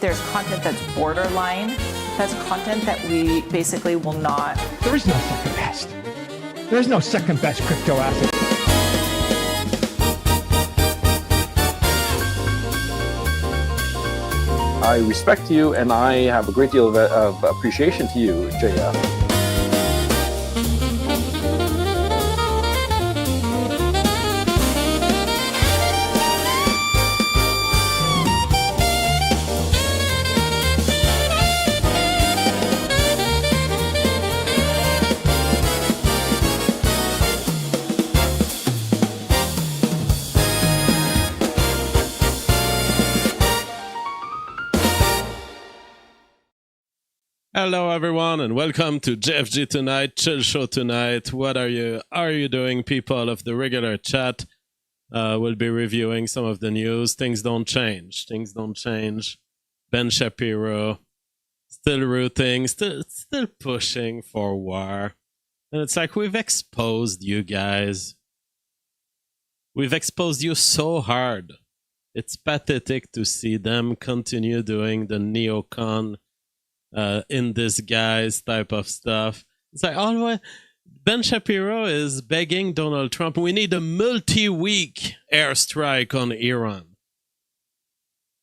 there's content that's borderline, that's content that we basically will not. There is no second best. There is no second best crypto asset. I respect you, and I have a great deal of appreciation to you, JF. Hello everyone and welcome to JFGT Tonight, Chill Show Tonight. What are you doing, people of the regular chat? We'll be reviewing some of the news. Things don't change. Ben Shapiro still rooting, still pushing for war. And it's like, we've exposed you guys. We've exposed you so hard. It's pathetic to see them continue doing the neocon in disguise type of stuff. It's like, always, Ben Shapiro is begging Donald Trump, we need a multi-week airstrike on Iran.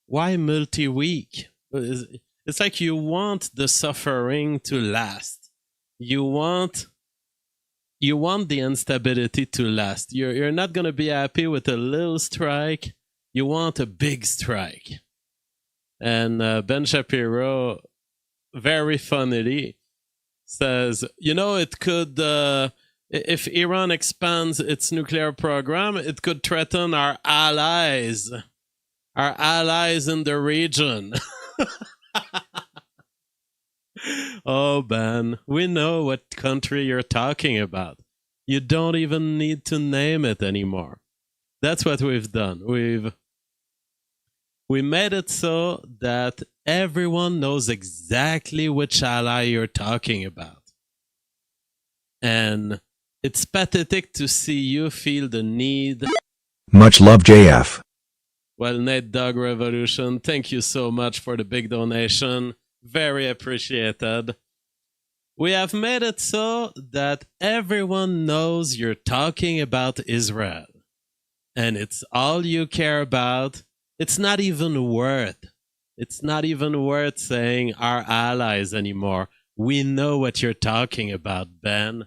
Why multi-week? It's like you want the suffering to last. You want the instability to last. You're not going to be happy with a little strike. You want a big strike. And Ben Shapiro, very funnily, says, it could, if Iran expands its nuclear program, it could threaten our allies in the region. Oh, Ben, we know what country you're talking about. You don't even need to name it anymore. That's what we've done. We made it so that everyone knows exactly which ally you're talking about. And it's pathetic to see you feel the need. Much love, JF. Well, Nate Dog Revolution, thank you so much for the big donation. Very appreciated. We have made it so that everyone knows you're talking about Israel. And it's all you care about. It's not even worth saying our allies anymore. We know what you're talking about, Ben.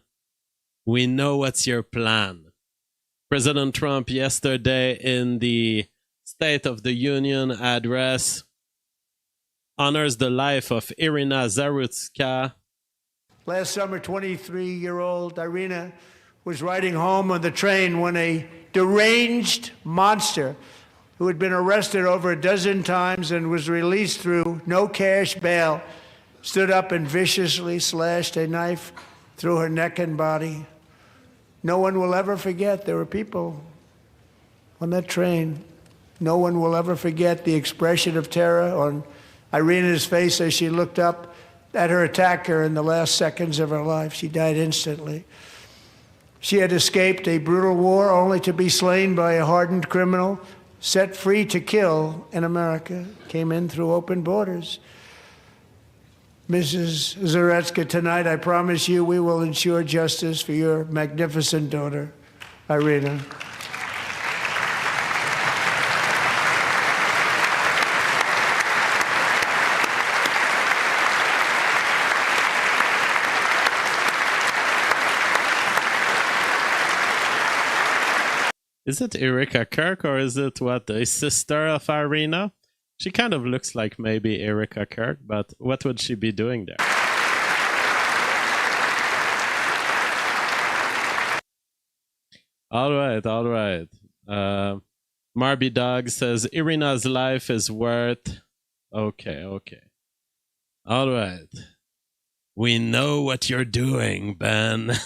We know what's your plan. President Trump yesterday in the State of the Union address honors the life of Irina Zarutska. Last summer, 23-year-old Irina was riding home on the train when a deranged monster who had been arrested over a dozen times and was released through no cash bail, stood up and viciously slashed a knife through her neck and body. No one will ever forget. There were people on that train. No one will ever forget the expression of terror on Irina's face as she looked up at her attacker in the last seconds of her life. She died instantly. She had escaped a brutal war only to be slain by a hardened criminal set free to kill in America, came in through open borders. Mrs. Zarutska, tonight I promise you we will ensure justice for your magnificent daughter, Irina. Is it Erika Kirk or is it a sister of Irina? She kind of looks like maybe Erika Kirk, but what would she be doing there? All right. Marby Dog says Irina's life is worth. Okay. All right. We know what you're doing, Ben.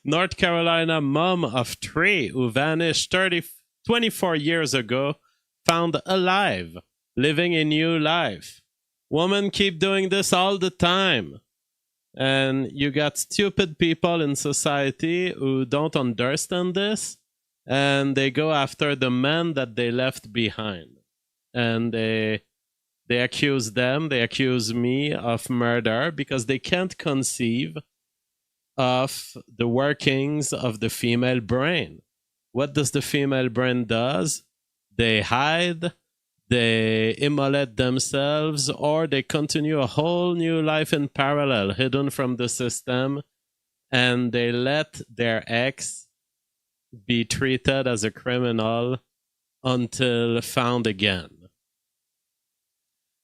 North Carolina mom of 3 who vanished 24 years ago found alive, living a new life. Women keep doing this all the time. And you got stupid people in society who don't understand this, and they go after the men that they left behind. and they accuse they accuse me of murder because they can't conceive of the workings of the female brain. What does the female brain does? They hide, they immolate themselves, or they continue a whole new life in parallel, hidden from the system, and they let their ex be treated as a criminal until found again.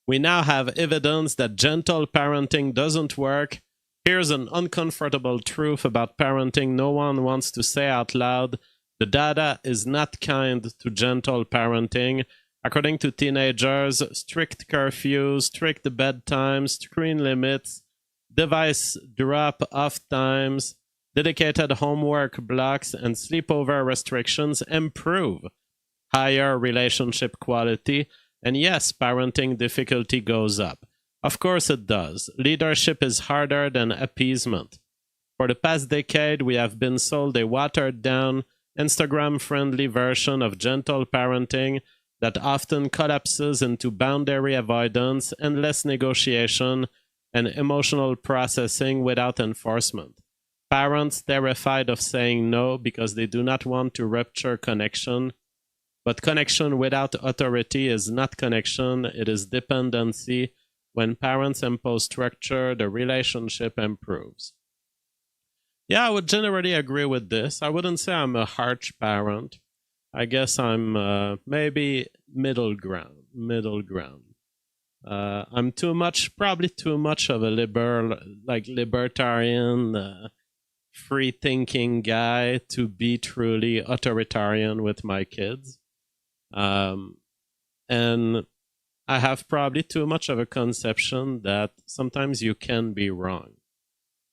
We now have evidence that gentle parenting doesn't work. Here's an uncomfortable truth about parenting no one wants to say out loud. The data is not kind to gentle parenting. According to teenagers, strict curfews, strict bedtimes, screen limits, device drop-off times, dedicated homework blocks, and sleepover restrictions improve higher relationship quality. And yes, parenting difficulty goes up. Of course it does. Leadership is harder than appeasement. For the past decade, we have been sold a watered-down, Instagram-friendly version of gentle parenting that often collapses into boundary avoidance, endless negotiation, and emotional processing without enforcement. Parents terrified of saying no because they do not want to rupture connection. But connection without authority is not connection, it is dependency. When parents impose structure, the relationship improves. Yeah, I would generally agree with this. I wouldn't say I'm a harsh parent. I guess I'm maybe middle ground. I'm probably too much of a libertarian, free-thinking guy to be truly authoritarian with my kids. And I have probably too much of a conception that sometimes you can be wrong.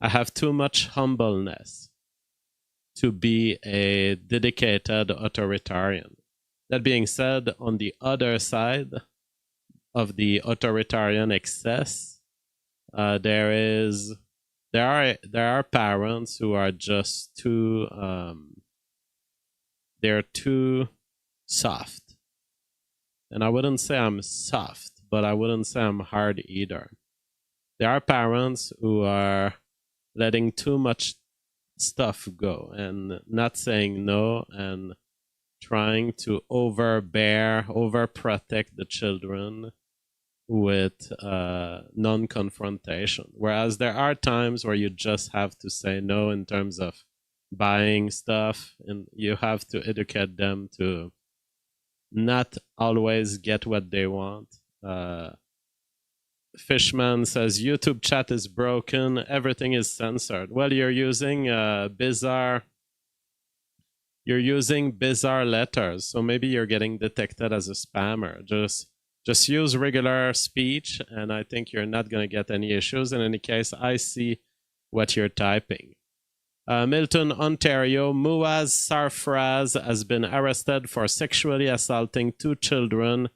I have too much humbleness to be a dedicated authoritarian. That being said, on the other side of the authoritarian excess, there are parents who are just too they're too soft. And I wouldn't say I'm soft, but I wouldn't say I'm hard either. There are parents who are letting too much stuff go and not saying no and trying to overprotect the children with non-confrontation. Whereas there are times where you just have to say no in terms of buying stuff, and you have to educate them to not always get what they want. Fishman says YouTube chat is broken, everything is censored. Well, you're using bizarre letters, so maybe you're getting detected as a spammer. Just use regular speech, and I think you're not going to get any issues. In any case, I see what you're typing. Milton, Ontario, Muaz Sarfraz has been arrested for sexually assaulting 2 children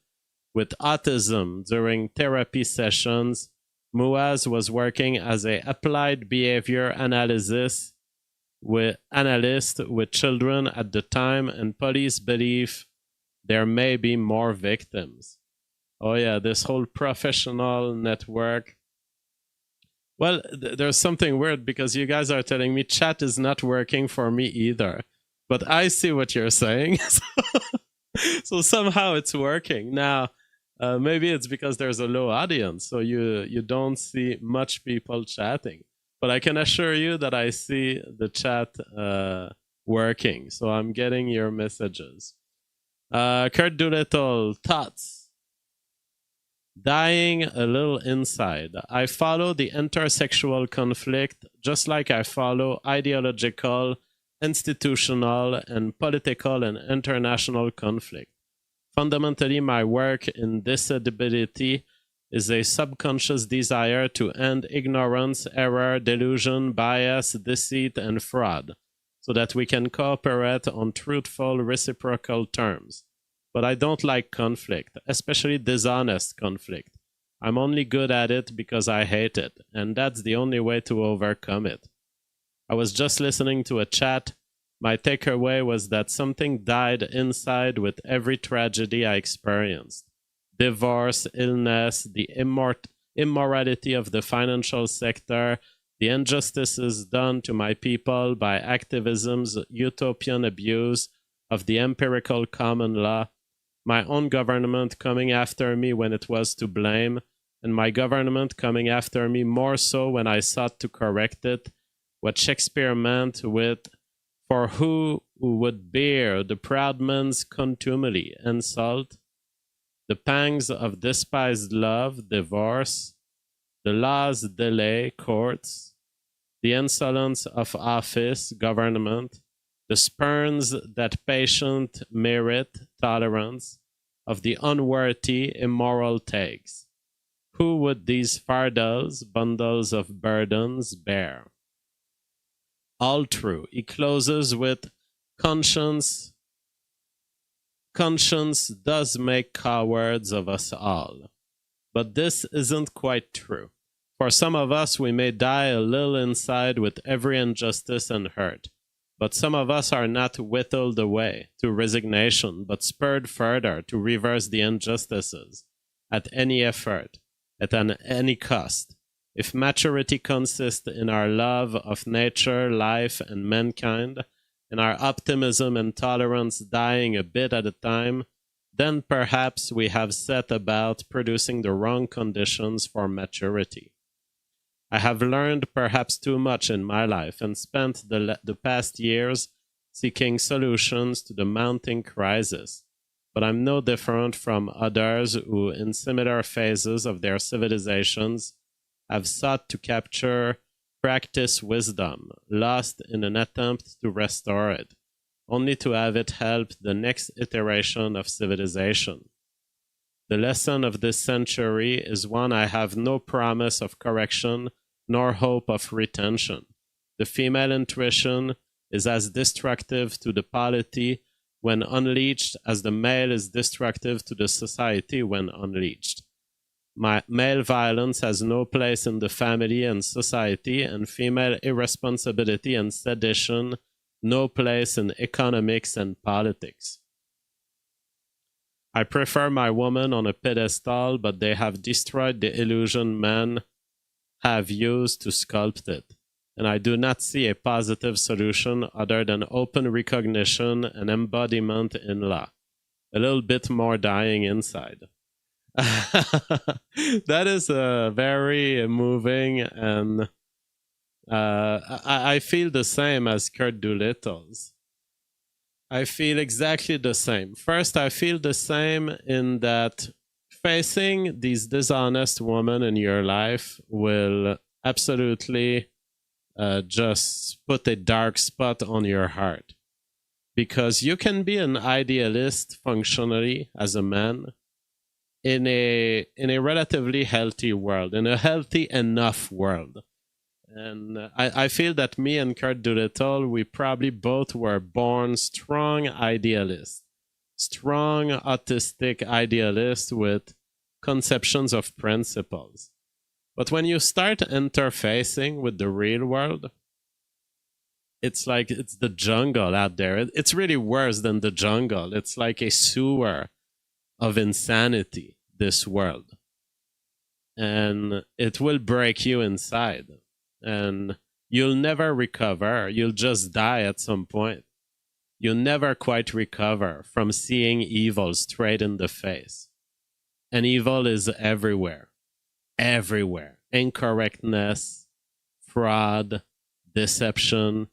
with autism during therapy sessions. Muaz was working as an applied behavior analyst with children at the time, and police believe there may be more victims. Oh yeah, this whole professional network. Well, there's something weird because you guys are telling me chat is not working for me either. But I see what you're saying. So somehow it's working. Now, maybe it's because there's a low audience, so you don't see much people chatting. But I can assure you that I see the chat working. So I'm getting your messages. Kurt Doolittle, thoughts? Dying a little inside. I follow the intersexual conflict just like I follow ideological, institutional, and political and international conflict. Fundamentally, my work in disability is a subconscious desire to end ignorance, error, delusion, bias, deceit, and fraud, so that we can cooperate on truthful, reciprocal terms. But I don't like conflict, especially dishonest conflict. I'm only good at it because I hate it, and that's the only way to overcome it. I was just listening to a chat. My takeaway was that something died inside with every tragedy I experienced. divorce, illness, the immorality of the financial sector, the injustices done to my people by activism's utopian abuse of the empirical common law, my own government coming after me when it was to blame, and my government coming after me more so when I sought to correct it, what Shakespeare meant with, for who would bear the proud man's contumely, insult, the pangs of despised love, divorce, the law's delay, courts, the insolence of office, government, the spurns that patient merit, tolerance, of the unworthy, immoral takes. Who would these fardels, bundles of burdens, bear? All true. He closes with conscience. Conscience does make cowards of us all. But this isn't quite true. For some of us, we may die a little inside with every injustice and hurt. But some of us are not whittled away to resignation, but spurred further to reverse the injustices at any effort, at any cost. If maturity consists in our love of nature, life, and mankind, in our optimism and tolerance dying a bit at a time, then perhaps we have set about producing the wrong conditions for maturity. I have learned perhaps too much in my life and spent the past years seeking solutions to the mounting crisis, but I'm no different from others who, in similar phases of their civilizations, have sought to capture, practice wisdom, lost in an attempt to restore it, only to have it help the next iteration of civilization. The lesson of this century is one I have no promise of correction nor hope of retention. The female intuition is as destructive to the polity when unleashed as the male is destructive to the society when unleashed. Male violence has no place in the family and society, and female irresponsibility and sedition no place in economics and politics. I prefer my woman on a pedestal, but they have destroyed the illusion men have used to sculpt it, and I do not see a positive solution other than open recognition and embodiment in law. A little bit more dying inside. That is very moving, and I feel the same as Kurt Doolittle's. I feel exactly the same. First, I feel the same in that facing these dishonest women in your life will absolutely just put a dark spot on your heart. Because you can be an idealist functionally as a man in a relatively healthy world, in a healthy enough world. And I feel that me and Kurt Doolittle, we probably both were born strong idealists. Strong autistic idealist with conceptions of principles. But when you start interfacing with the real world, it's like it's the jungle out there. It's really worse than the jungle. It's like a sewer of insanity, this world. And it will break you inside. And you'll never recover. You'll just die at some point. You'll never quite recover from seeing evil straight in the face. And evil is everywhere. Everywhere. Incorrectness, fraud, deception.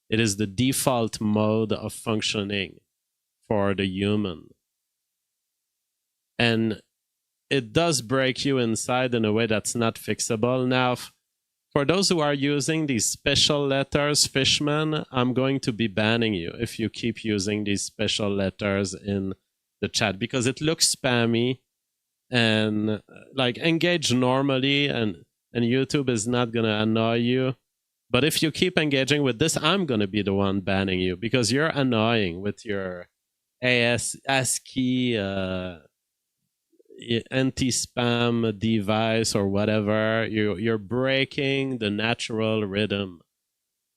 It is the default mode of functioning for the human. And it does break you inside in a way that's not fixable. Now, for those who are using these special letters, Fishman, I'm going to be banning you if you keep using these special letters in the chat because it looks spammy and like engage normally and YouTube is not going to annoy you. But if you keep engaging with this, I'm going to be the one banning you because you're annoying with your ASCII anti-spam device or whatever. You're breaking the natural rhythm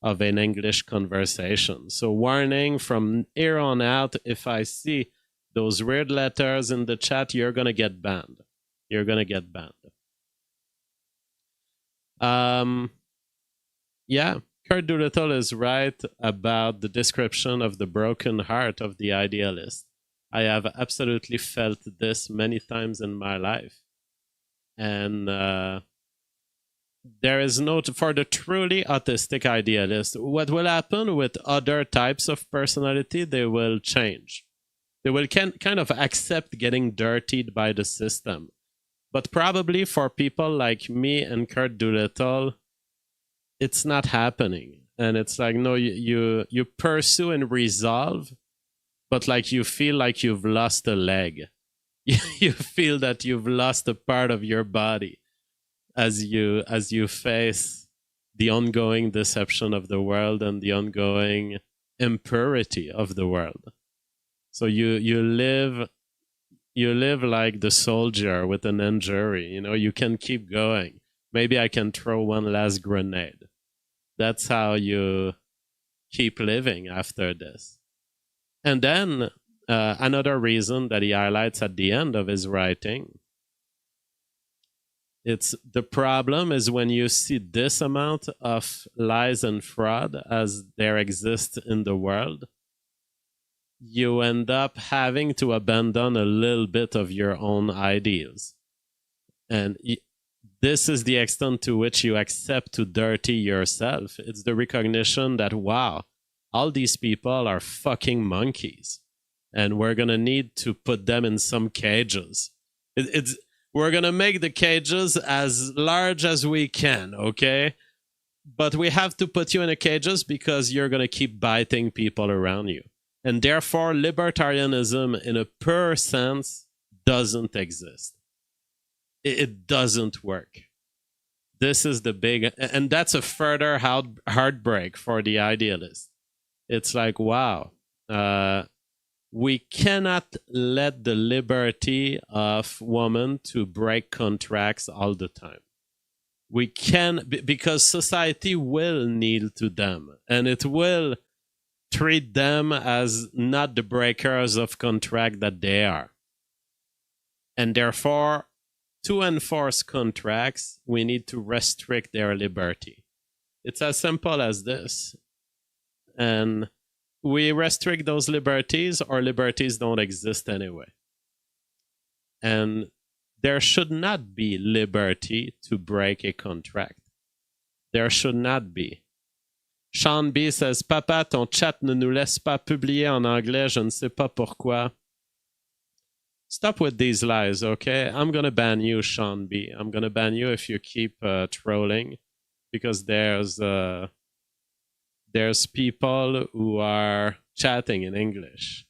of an English conversation. So warning from here on out, if I see those weird letters in the chat, you're going to get banned. You're going to get banned. Yeah, Kurt Doolittle is right about the description of the broken heart of the idealist. I have absolutely felt this many times in my life. And there is no, for the truly autistic idealist, what will happen with other types of personality, they will change. They will kind of accept getting dirtied by the system. But probably for people like me and Kurt Doolittle, it's not happening. And it's like, no, you pursue and resolve, but like you feel like you've lost a leg. You feel that you've lost a part of your body as you face the ongoing deception of the world and the ongoing impurity of the world. So you live like the soldier with an injury. You know, you can keep going. Maybe I can throw one last grenade. That's how you keep living after this. And then another reason that he highlights at the end of his writing, it's the problem is when you see this amount of lies and fraud as there exists in the world, you end up having to abandon a little bit of your own ideals. And this is the extent to which you accept to dirty yourself. It's the recognition that, wow, all these people are fucking monkeys. And we're going to need to put them in some cages. We're going to make the cages as large as we can, okay? But we have to put you in the cages because you're going to keep biting people around you. And therefore, libertarianism in a pure sense doesn't exist. It doesn't work. This is the big, and that's a further heartbreak for the idealist. It's like, wow, we cannot let the liberty of women to break contracts all the time. We can, because society will kneel to them, and it will treat them as not the breakers of contract that they are. And therefore, to enforce contracts, we need to restrict their liberty. It's as simple as this. And we restrict those liberties, or liberties don't exist anyway. And there should not be liberty to break a contract. There should not be. Sean B says, Papa, ton chat ne nous laisse pas publier en anglais, je ne sais pas pourquoi. Stop with these lies, okay? I'm going to ban you, Sean B. I'm going to ban you if you keep trolling, because there's people who are chatting in English.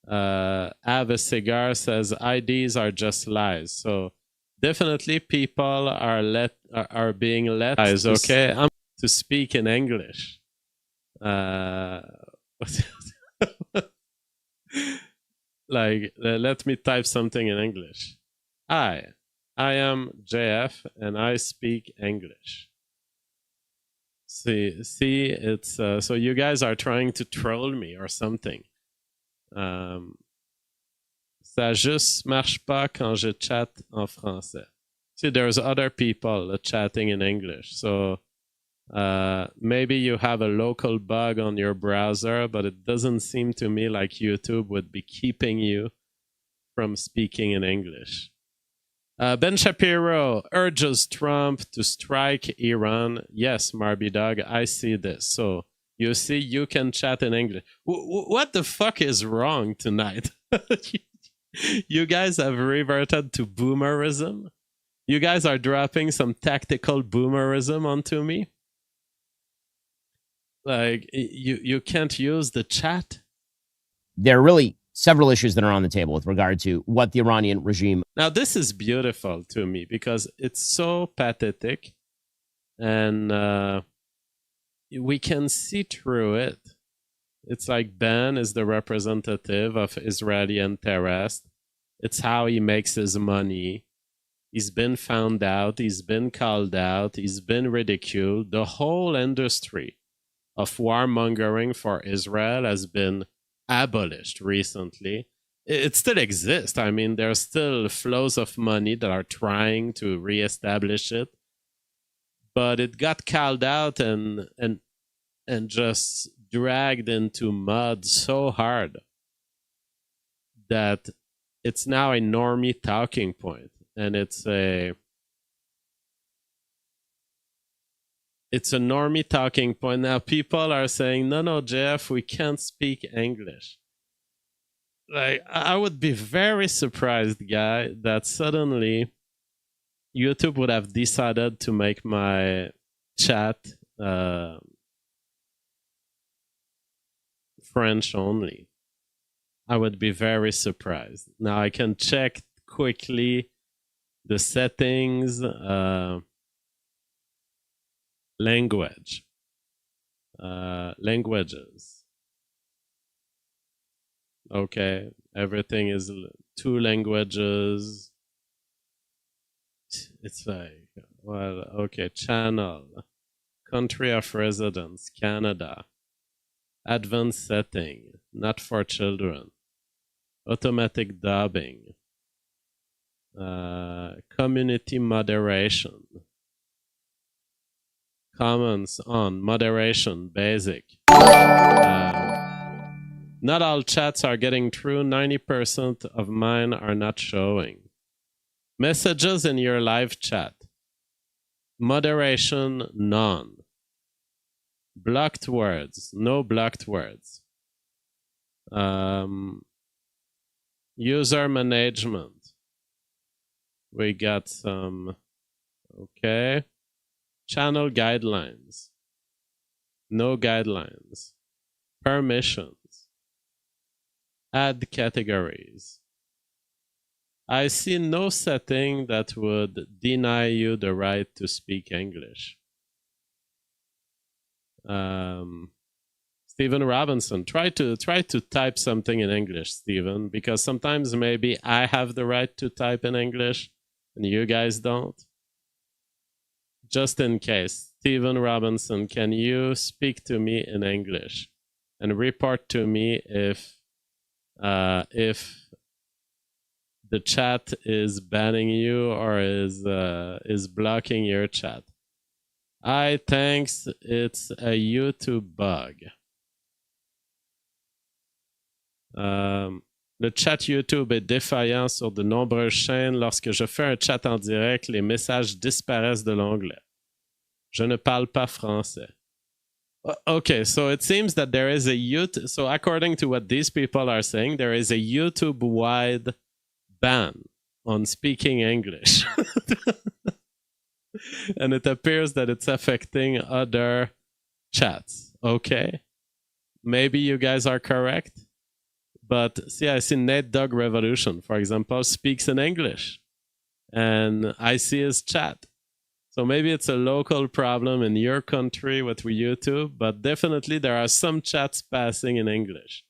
Have a Cigar says, IDs are just lies. So definitely people are being let lies, okay? I'm to speak in English. Like, let me type something in English. I am JF and I speak English. See, it's so you guys are trying to troll me or something. Ça juste marche pas quand je chatte en français. See, there's other people chatting in English, so maybe you have a local bug on your browser, but it doesn't seem to me like YouTube would be keeping you from speaking in English. Ben Shapiro urges Trump to strike Iran. Yes, Marby Dog, I see this. So you see, you can chat in English. What the fuck is wrong tonight? You guys have reverted to boomerism. You guys are dropping some tactical boomerism onto me. Like, you can't use the chat. There are really several issues that are on the table with regard to what the Iranian regime. Now, this is beautiful to me because it's so pathetic, and we can see through it. It's like Ben is the representative of Israeli interest. It's how he makes his money. He's been found out. He's been called out. He's been ridiculed. The whole industry of warmongering for Israel has been abolished recently. it still exists. I mean, there's still flows of money that are trying to reestablish it, but it got called out and just dragged into mud so hard that it's now a normie talking point, and it's a normie talking point. Now people are saying, no, Jeff, we can't speak English. Like, I would be very surprised, guy, that suddenly YouTube would have decided to make my chat French only. I would be very surprised. Now I can check quickly the settings, languages. Okay, everything is 2 languages. It's like, well, okay, channel, country of residence, Canada, advanced setting, not for children, automatic dubbing, community moderation, comments on, moderation, basic. Not all chats are getting through. 90% of mine are not showing. Messages in your live chat. Moderation, none. Blocked words, no blocked words. User management. We got some, okay. Channel guidelines. No guidelines. Permissions. Add categories. I see no setting that would deny you the right to speak English. Stephen Robinson, try to type something in English, Stephen, because sometimes maybe I have the right to type in English and you guys don't. Just in case, Stephen Robinson, can you speak to me in English and report to me if the chat is banning you or is blocking your chat? Thanks, it's a YouTube bug. Le chat YouTube est défaillant sur de nombreuses chaînes. Lorsque je fais un chat en direct, les messages disparaissent de l'onglet. Je ne parle pas français. Okay, so it seems that there is a YouTube. So according to what these people are saying, there is a YouTube-wide ban on speaking English. And it appears that it's affecting other chats. Okay, maybe you guys are correct. But see, I see Nate Dog Revolution, for example, speaks in English. And I see his chat. So maybe it's a local problem in your country with YouTube, but definitely there are some chats passing in English.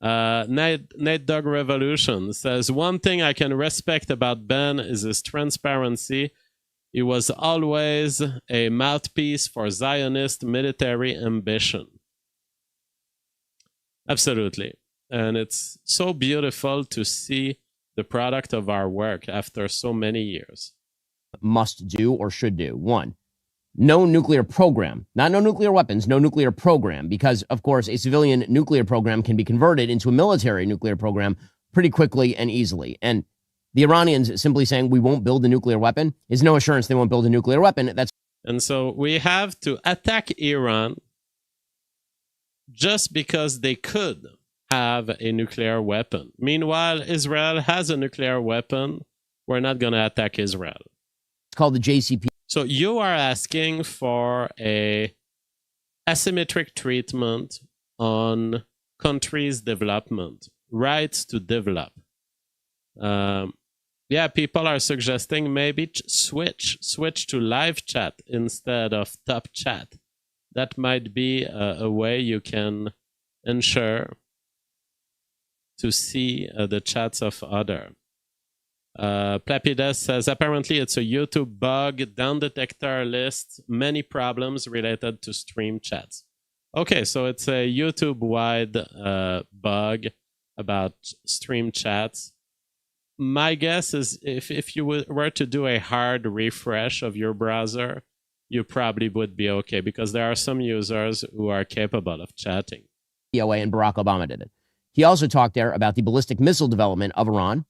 Nate Dog Revolution says, one thing I can respect about Ben is his transparency. He was always a mouthpiece for Zionist military ambition. Absolutely. And it's so beautiful to see the product of our work after so many years. Must do or should do. 1, no nuclear program, not no nuclear weapons, no nuclear program, because of course a civilian nuclear program can be converted into a military nuclear program pretty quickly and easily. And the Iranians simply saying we won't build a nuclear weapon is no assurance they won't build a nuclear weapon. And so we have to attack Iran just because they could have a nuclear weapon. Meanwhile, Israel has a nuclear weapon. We're not going to attack Israel. It's called the JCP. So you are asking for a asymmetric treatment on countries' development, rights to develop. Yeah, people are suggesting maybe switch to live chat instead of top chat. That might be a way you can ensure to see the chats of other. Plapides says, apparently it's a YouTube bug, down detector lists many problems related to stream chats. Okay, so it's a YouTube-wide bug. about stream chats. My guess is if you were to do a hard refresh of your browser, you probably would be okay, because there are some users who are capable of chatting. DOA, and Barack Obama did it. He also talked there about the ballistic missile development of Iran,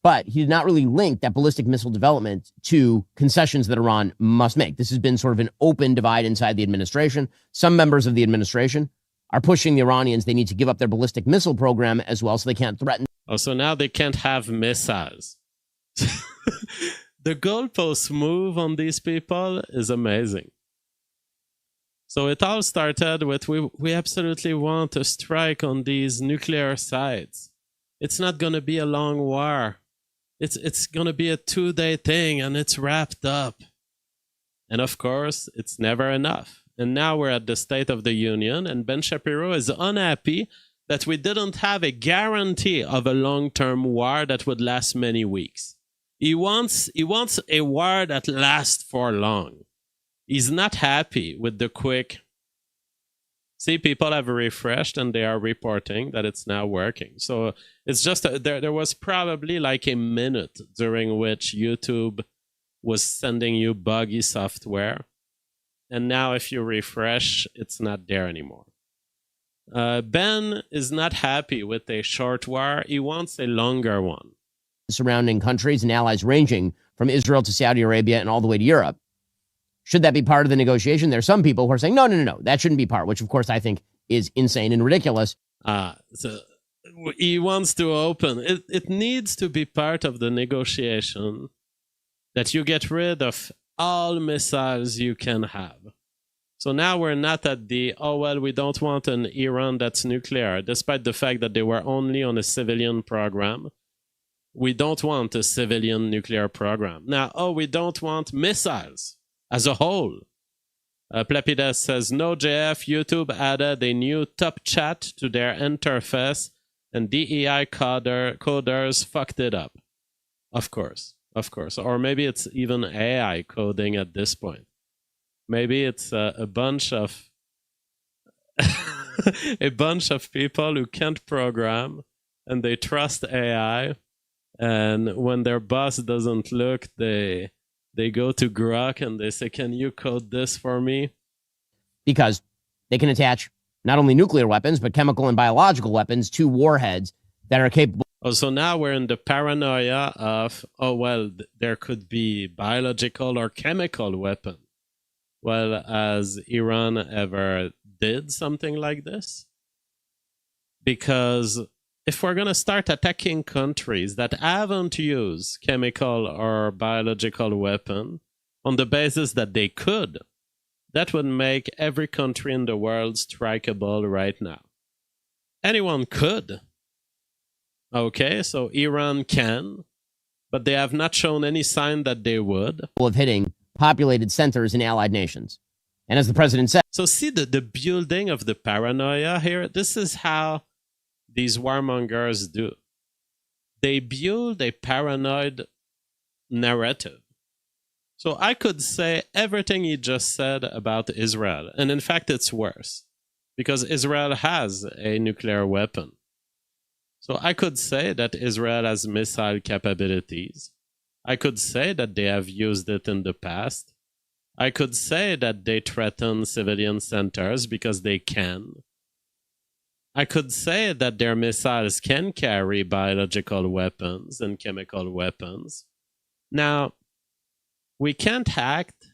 but he did not really link that ballistic missile development to concessions that Iran must make. This has been sort of an open divide inside the administration. Some members of the administration are pushing the Iranians. They need to give up their ballistic missile program as well, so they can't threaten. Oh, so now they can't have missiles. The goalposts move on these people is amazing. So it all started with, we absolutely want to strike on these nuclear sites. It's not going to be a long war. It's going to be a 2-day thing, and it's wrapped up. And of course, it's never enough. And now we're at the State of the Union, and Ben Shapiro is unhappy that we didn't have a guarantee of a long-term war that would last many weeks. He wants a war that lasts for long. He's not happy with the quick. See, people have refreshed and they are reporting that it's now working. So it's just there was probably like a minute during which YouTube was sending you buggy software. And now if you refresh, it's not there anymore. Ben is not happy with a short war. He wants a longer one. Surrounding countries and allies ranging from Israel to Saudi Arabia and all the way to Europe. Should that be part of the negotiation? There are some people who are saying, no, that shouldn't be part, which of course I think is insane and ridiculous. So he wants to open. It needs to be part of the negotiation that you get rid of all missiles you can have. So now we're not at the, we don't want an Iran that's nuclear, despite the fact that they were only on a civilian program. We don't want a civilian nuclear program. Now, we don't want missiles as a whole. Plapides says, no, JF, YouTube added a new top chat to their interface, and DEI coders fucked it up. Of course. Or maybe it's even AI coding at this point. Maybe it's a bunch of a bunch of people who can't program, and they trust AI. And when their boss doesn't look, they go to Grok and they say, can you code this for me? Because they can attach not only nuclear weapons, but chemical and biological weapons to warheads that are capable. So now we're in the paranoia of, there could be biological or chemical weapon. Well, has Iran ever did something like this? Because if we're going to start attacking countries that haven't used chemical or biological weapon on the basis that they could, that would make every country in the world strikeable right now. Anyone could. Okay, so Iran can, but they have not shown any sign that they would. Of hitting populated centers in allied nations. And as the president said. So see the building of the paranoia here? This is how these warmongers do. They build a paranoid narrative. So I could say everything he just said about Israel. And in fact, it's worse. Because Israel has a nuclear weapon. So I could say that Israel has missile capabilities. I could say that they have used it in the past. I could say that they threaten civilian centers because they can. I could say that their missiles can carry biological weapons and chemical weapons. Now, we can't act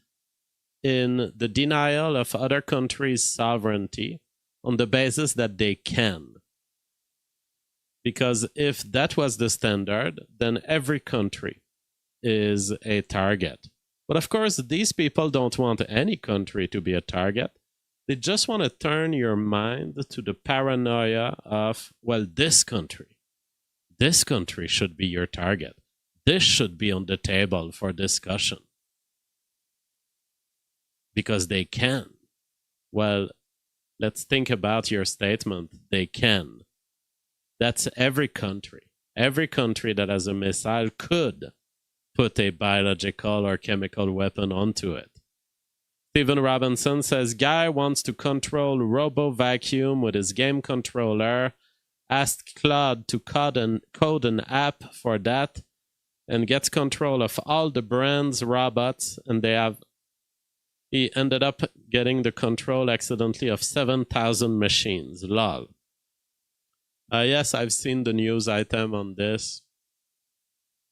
in the denial of other countries' sovereignty on the basis that they can. Because if that was the standard, then every country is a target. But of course, these people don't want any country to be a target. They just want to turn your mind to the paranoia of, this country should be your target. This should be on the table for discussion. Because they can. Well, let's think about your statement. They can. That's every country. Every country that has a missile could put a biological or chemical weapon onto it. Stephen Robinson says, Guy wants to control Robo Vacuum with his game controller asked Claude to code an app for that, and gets control of all the brand's robots, and he ended up getting the control accidentally of 7,000 machines. Lol. Yes, I've seen the news item on this.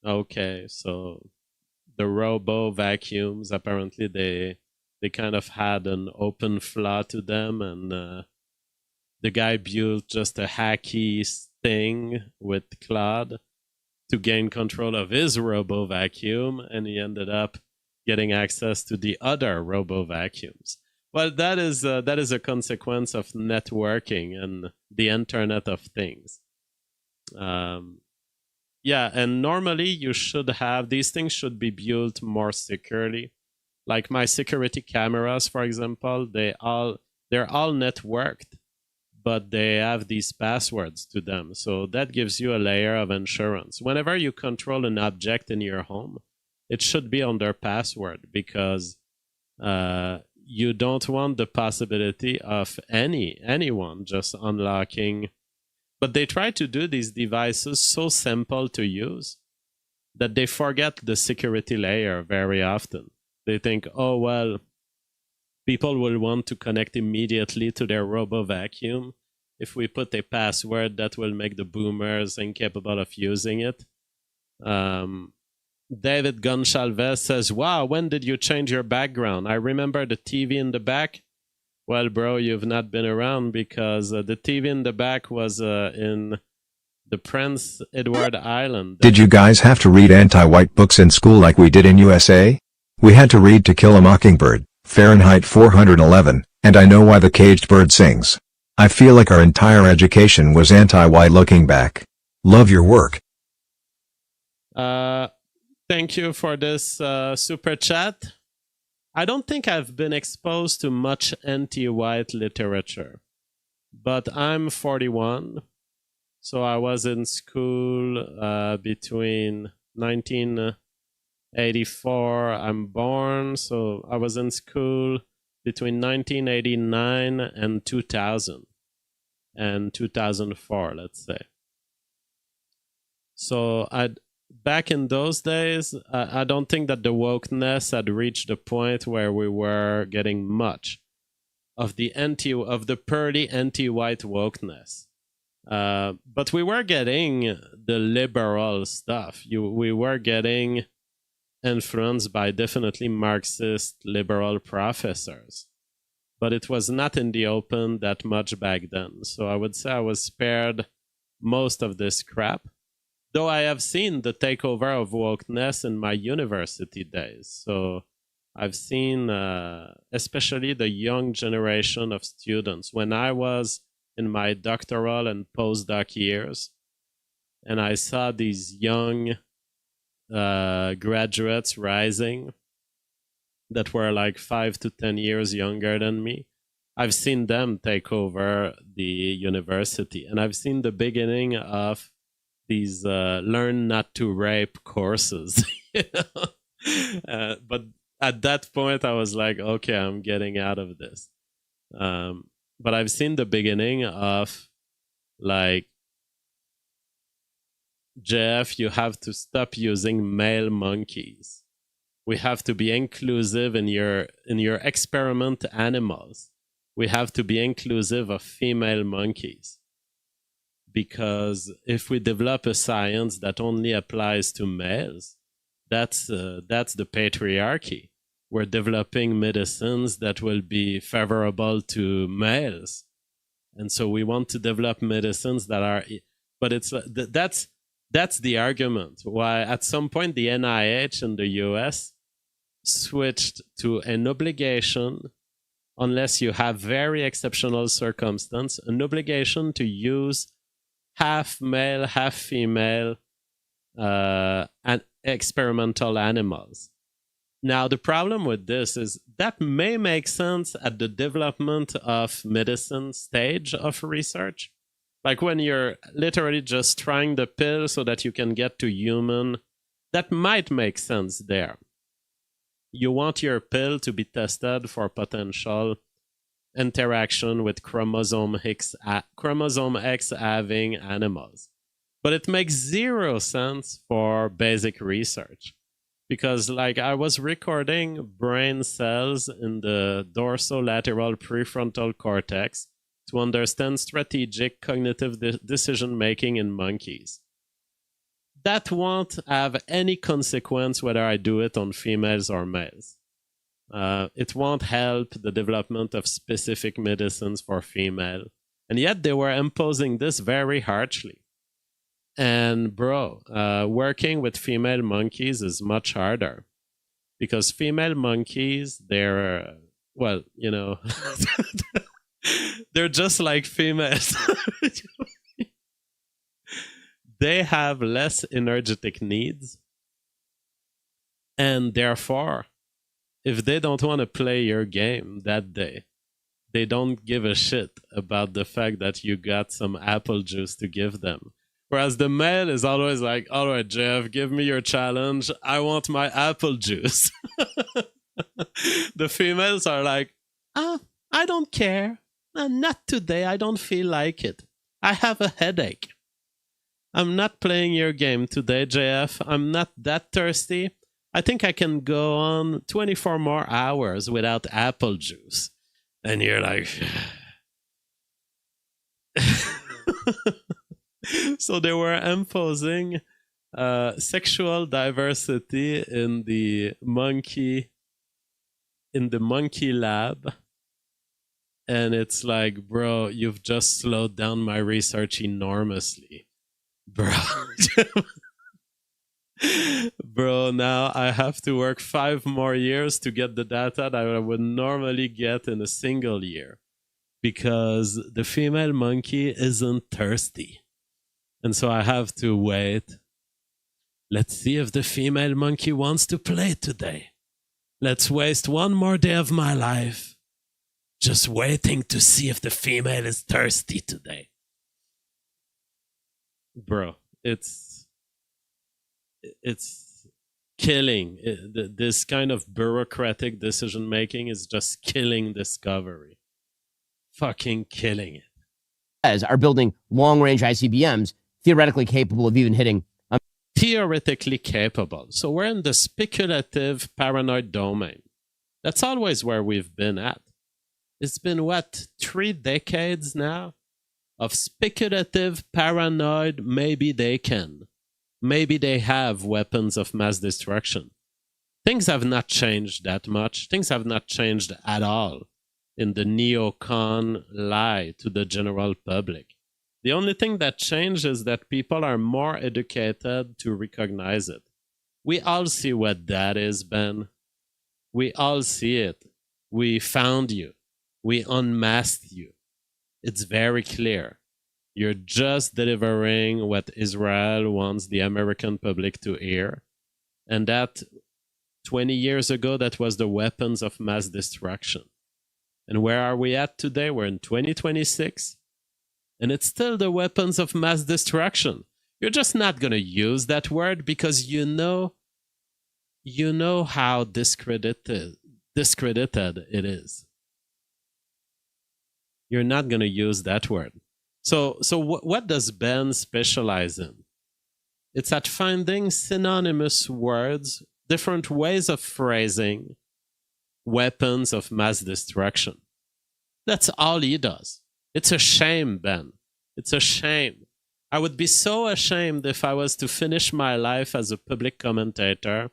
Okay, so the robo vacuums, apparently they kind of had an open flaw to them, and the guy built just a hacky thing with Claude to gain control of his robo vacuum, and he ended up getting access to the other robo vacuums. Well, that is a consequence of networking and the Internet of Things. Yeah, and normally you should have, these things should be built more securely. Like my security cameras, for example, they're all networked, but they have these passwords to them. So that gives you a layer of insurance. Whenever you control an object in your home, it should be under password, because you don't want the possibility of anyone just unlocking. But they try to do these devices so simple to use that they forget the security layer very often. They think, oh, well, people will want to connect immediately to their robo vacuum. If we put a password, that will make the boomers incapable of using it. David Goncalves says, wow, when did you change your background? I remember the TV in the back. Well, bro, you've not been around, because the TV in the back was in the Prince Edward Island. Did you guys have to read anti-white books in school like we did in USA? We had to read To Kill a Mockingbird, Fahrenheit 411, and I Know Why the Caged Bird Sings. I feel like our entire education was anti-white looking back. Love your work. Thank you for this super chat. I don't think I've been exposed to much anti-white literature, but I'm 41, so I was in school between 1984, I'm born, so I was in school between 1989 and 2000, and 2004, let's say. So back in those days, I don't think that the wokeness had reached the point where we were getting much of the purely anti-white wokeness. But we were getting the liberal stuff. We were getting influenced by definitely Marxist liberal professors. But it was not in the open that much back then. So I would say I was spared most of this crap. Though I have seen the takeover of wokeness in my university days. So I've seen especially the young generation of students. When I was in my doctoral and postdoc years, and I saw these young graduates rising that were like 5 to 10 years younger than me, I've seen them take over the university. And I've seen the beginning of these learn not to rape courses. But at that point I was like, okay, I'm getting out of this. But I've seen the beginning of like, Jeff, you have to stop using male monkeys. We have to be inclusive in your experiment animals. We have to be inclusive of female monkeys. Because if we develop a science that only applies to males, that's the patriarchy. We're developing medicines that will be favorable to males, and so we want to develop medicines that are. But that's the argument why at some point the NIH in the US switched to an obligation, unless you have very exceptional circumstance, an obligation to use half male, half female and experimental animals. Now, the problem with this is that may make sense at the development of medicine stage of research. Like when you're literally just trying the pill so that you can get to human, that might make sense there. You want your pill to be tested for potential interaction with chromosome X having animals. But it makes zero sense for basic research. Because like I was recording brain cells in the dorsolateral prefrontal cortex to understand strategic cognitive decision-making in monkeys. That won't have any consequence whether I do it on females or males. It won't help the development of specific medicines for female. And yet they were imposing this very harshly. And bro, working with female monkeys is much harder because female monkeys, they're, well, you know, they're just like females. They have less energetic needs. And therefore, if they don't want to play your game that day, they don't give a shit about the fact that you got some apple juice to give them. Whereas the male is always like, all right, Jeff, give me your challenge. I want my apple juice. The females are like, I don't care. Not today. I don't feel like it. I have a headache. I'm not playing your game today, JF. I'm not that thirsty. I think I can go on 24 more hours without apple juice. And you're like... So they were imposing sexual diversity in the monkey lab. And it's like, bro, you've just slowed down my research enormously. Bro. Bro, now I have to work 5 more years to get the data that I would normally get in a single year. Because the female monkey isn't thirsty. And so I have to wait. Let's see if the female monkey wants to play today. Let's waste one more day of my life just waiting to see if the female is thirsty today. Bro, it's killing. This kind of bureaucratic decision making is just killing discovery. Fucking killing it. Are building long-range ICBMs theoretically capable of even hitting... Theoretically capable. So we're in the speculative paranoid domain. That's always where we've been at. It's been, 3 decades now of speculative paranoid, maybe they can. Maybe they have weapons of mass destruction. Things have not changed that much. Things have not changed at all in the neocon lie to the general public. The only thing that changed is that people are more educated to recognize it. We all see what that is, Ben. We all see it. We found you. We unmasked you. It's very clear. You're just delivering what Israel wants the American public to hear. And that 20 years ago, that was the weapons of mass destruction. And where are we at today? We're in 2026. And it's still the weapons of mass destruction. You're just not going to use that word because you know how discredited it is. You're not going to use that word. So what does Ben specialize in? It's at finding synonymous words, different ways of phrasing weapons of mass destruction. That's all he does. It's a shame, Ben. It's a shame. I would be so ashamed if I was to finish my life as a public commentator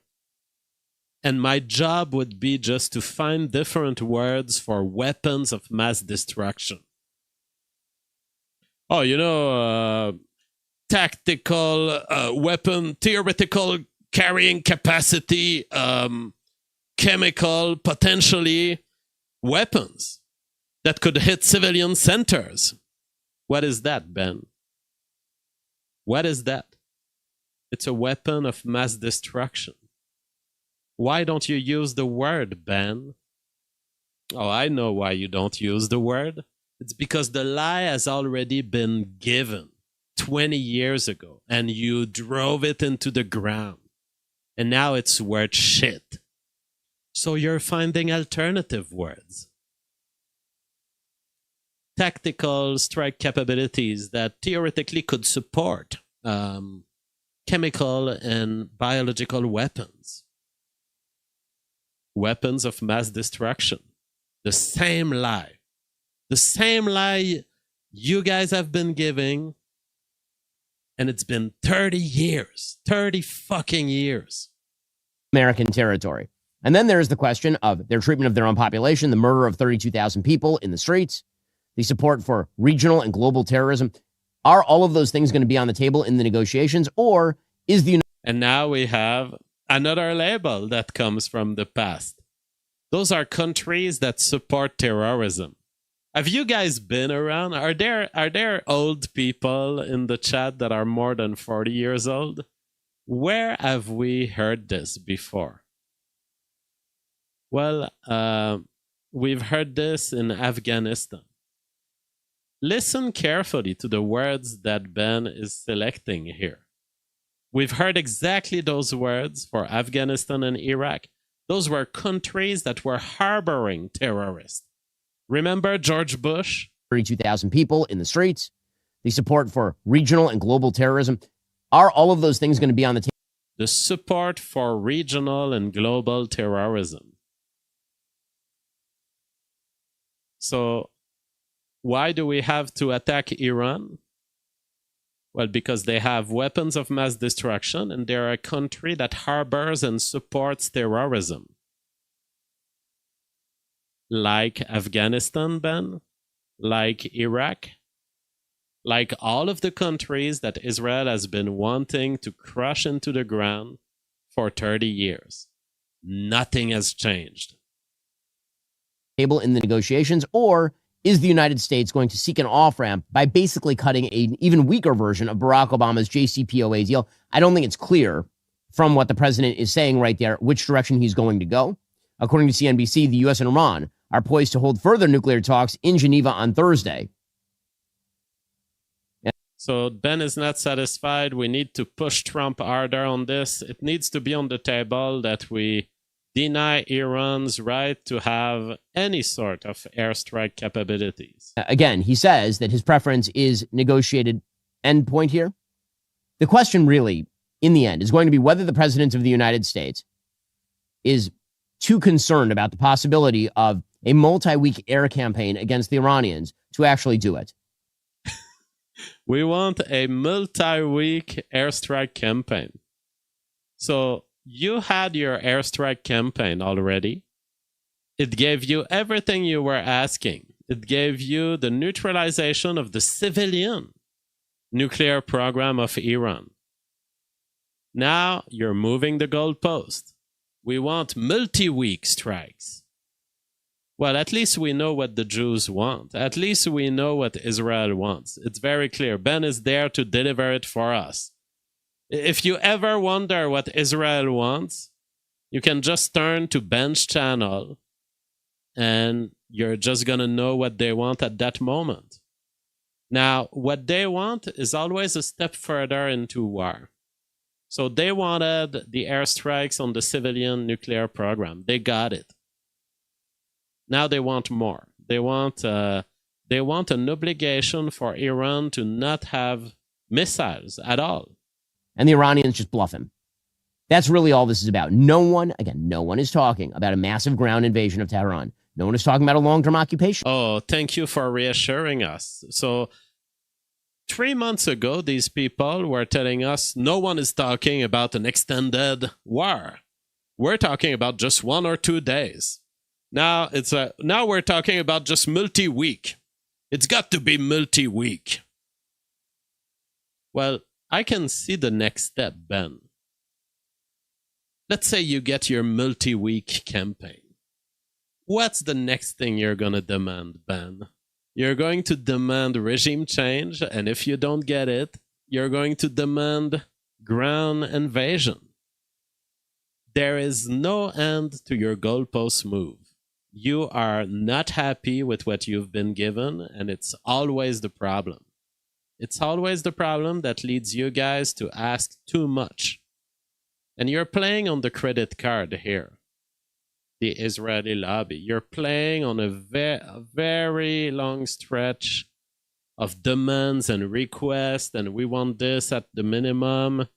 and my job would be just to find different words for weapons of mass destruction. Oh, tactical weapon, theoretical carrying capacity, chemical, potentially weapons that could hit civilian centers. What is that, Ben? What is that? It's a weapon of mass destruction. Why don't you use the word, Ben? Oh, I know why you don't use the word. It's because the lie has already been given 20 years ago, and you drove it into the ground. And now it's worth shit. So you're finding alternative words. tactical strike capabilities that theoretically could support chemical and biological weapons. Weapons of mass destruction. The same lie. The same lie you guys have been giving, and it's been 30 years. 30 fucking years. American territory. And then there's the question of their treatment of their own population, the murder of 32,000 people in the streets, the support for regional and global terrorism. Are all of those things going to be on the table in the negotiations, or is the... And now we have another label that comes from the past. Those are countries that support terrorism. Have you guys been around? Are there old people in the chat that are more than 40 years old? Where have we heard this before? Well, we've heard this in Afghanistan. Listen carefully to the words that Ben is selecting here. We've heard exactly those words for Afghanistan and Iraq. Those were countries that were harboring terrorists. Remember George Bush? 32,000 people in the streets, the support for regional and global terrorism. Are all of those things going to be on the table? The support for regional and global terrorism. So, why do we have to attack Iran? Well, because they have weapons of mass destruction and they're a country that harbors and supports terrorism. Like Afghanistan, Ben, like Iraq, like all of the countries that Israel has been wanting to crush into the ground for 30 years. Nothing has changed. Table in the negotiations, or is the United States going to seek an off-ramp by basically cutting an even weaker version of Barack Obama's JCPOA deal? I don't think it's clear from what the president is saying right there which direction he's going to go. According to CNBC, the U.S. and Iran are poised to hold further nuclear talks in Geneva on Thursday. So Ben is not satisfied. We need to push Trump harder on this. It needs to be on the table that we deny Iran's right to have any sort of airstrike capabilities. Again, he says that his preference is negotiated endpoint here. The question really, in the end, is going to be whether the president of the United States is too concerned about the possibility of a multi-week air campaign against the Iranians to actually do it. We want a multi-week airstrike campaign. So you had your airstrike campaign already. It gave you everything you were asking. It gave you the neutralization of the civilian nuclear program of Iran. Now you're moving the goalpost. We want multi-week strikes. Well, at least we know what the Jews want. At least we know what Israel wants. It's very clear. Ben is there to deliver it for us. If you ever wonder what Israel wants, you can just turn to Ben's channel and you're just going to know what they want at that moment. Now, what they want is always a step further into war. So they wanted the airstrikes on the civilian nuclear program. They got it. Now they want more. They want an obligation for Iran to not have missiles at all. And the Iranians just bluff him. That's really all this is about. No one is talking about a massive ground invasion of Tehran. No one is talking about a long-term occupation. Oh, thank you for reassuring us. So 3 months ago, these people were telling us no one is talking about an extended war. We're talking about just 1 or 2 days. Now we're talking about just multi-week. It's got to be multi-week. Well, I can see the next step, Ben. Let's say you get your multi-week campaign. What's the next thing you're going to demand, Ben? You're going to demand regime change, and if you don't get it, you're going to demand ground invasion. There is no end to your goalpost move. You are not happy with what you've been given, and it's always the problem. It's always the problem that leads you guys to ask too much. And you're playing on the credit card here. the Israeli lobby. You're playing on a very long stretch of demands and requests, and we want this at the minimum.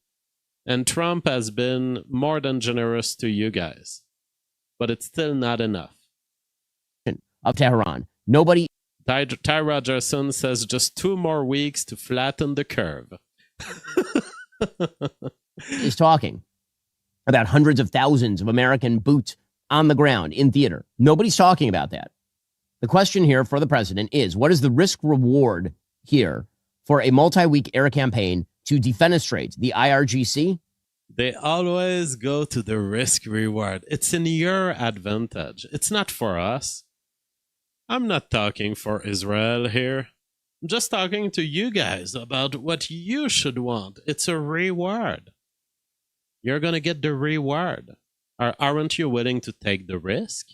And Trump has been more than generous to you guys, but it's still not enough. Of Tehran. Nobody Ty Rogerson says just 2 more weeks to flatten the curve. is talking about hundreds of thousands of American boots on the ground in theater. Nobody's talking about that. The question here for the president is, what is the risk reward here for a multi-week air campaign to defenestrate the IRGC? They always go to the risk reward. It's in your advantage. It's not for us. I'm not talking for Israel here. I'm just talking to you guys about what you should want. It's a reward. You're going to get the reward. Aren't you willing to take the risk?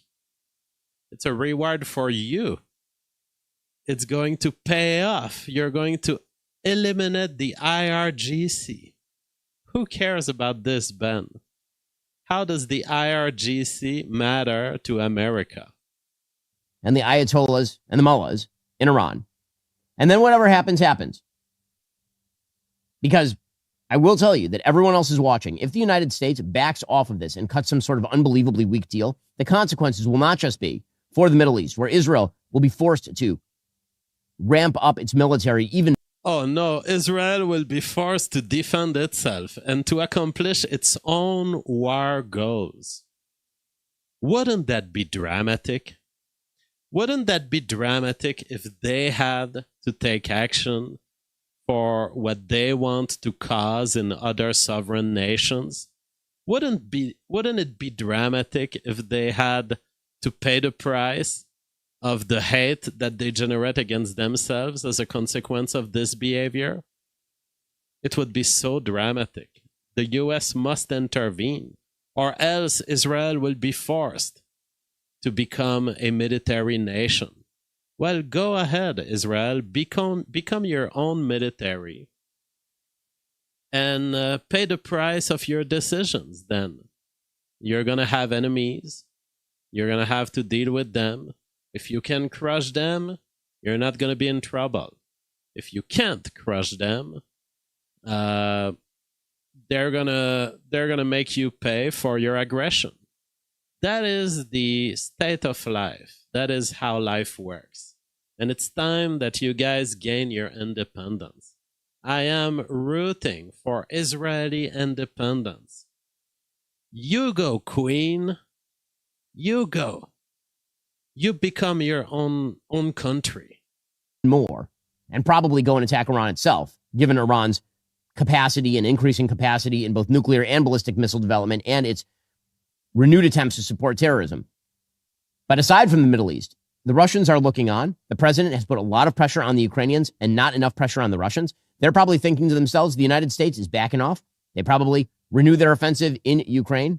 It's a reward for you. It's going to pay off. You're going to eliminate the IRGC. Who cares about this, Ben? How does the IRGC matter to America? And the Ayatollahs and the mullahs in Iran. And then whatever happens, happens. Because I will tell you that everyone else is watching. If the United States backs off of this and cuts some sort of unbelievably weak deal, the consequences will not just be for the Middle East, where Israel will be forced to ramp up its military even. Oh no, Israel will be forced to defend itself and to accomplish its own war goals. Wouldn't that be dramatic? Wouldn't that be dramatic if they had to take action for what they want to cause in other sovereign nations? Wouldn't it be dramatic if they had to pay the price of the hate that they generate against themselves as a consequence of this behavior? It would be so dramatic. The US must intervene, or else Israel will be forced to become a military nation. Well, go ahead, Israel. Become your own military and pay the price of your decisions then. You're going to have enemies. You're going to have to deal with them. If you can crush them, you're not going to be in trouble. If you can't crush them, they're gonna make you pay for your aggression. That is the state of life. That is how life works. And it's time that you guys gain your independence. I am rooting for Israeli independence. You go, Queen. You go. You become your own country. More, and probably go and attack Iran itself, given Iran's capacity and increasing capacity in both nuclear and ballistic missile development and its renewed attempts to support terrorism. But aside from the Middle East, the Russians are looking on. The president has put a lot of pressure on the Ukrainians and not enough pressure on the Russians. They're probably thinking to themselves, the United States is backing off. They probably renew their offensive in Ukraine,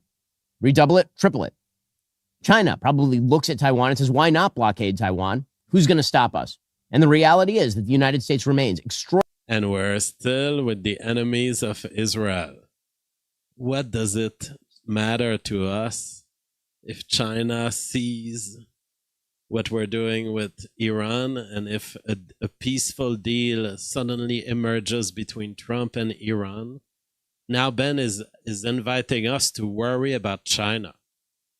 redouble it, triple it. China probably looks at Taiwan and says, why not blockade Taiwan? Who's going to stop us? And the reality is that the United States remains extraordinary. And we're still with the enemies of Israel. What does it matter to us if China sees what we're doing with Iran, and if a peaceful deal suddenly emerges between Trump and Iran? Now Ben is inviting us to worry about China.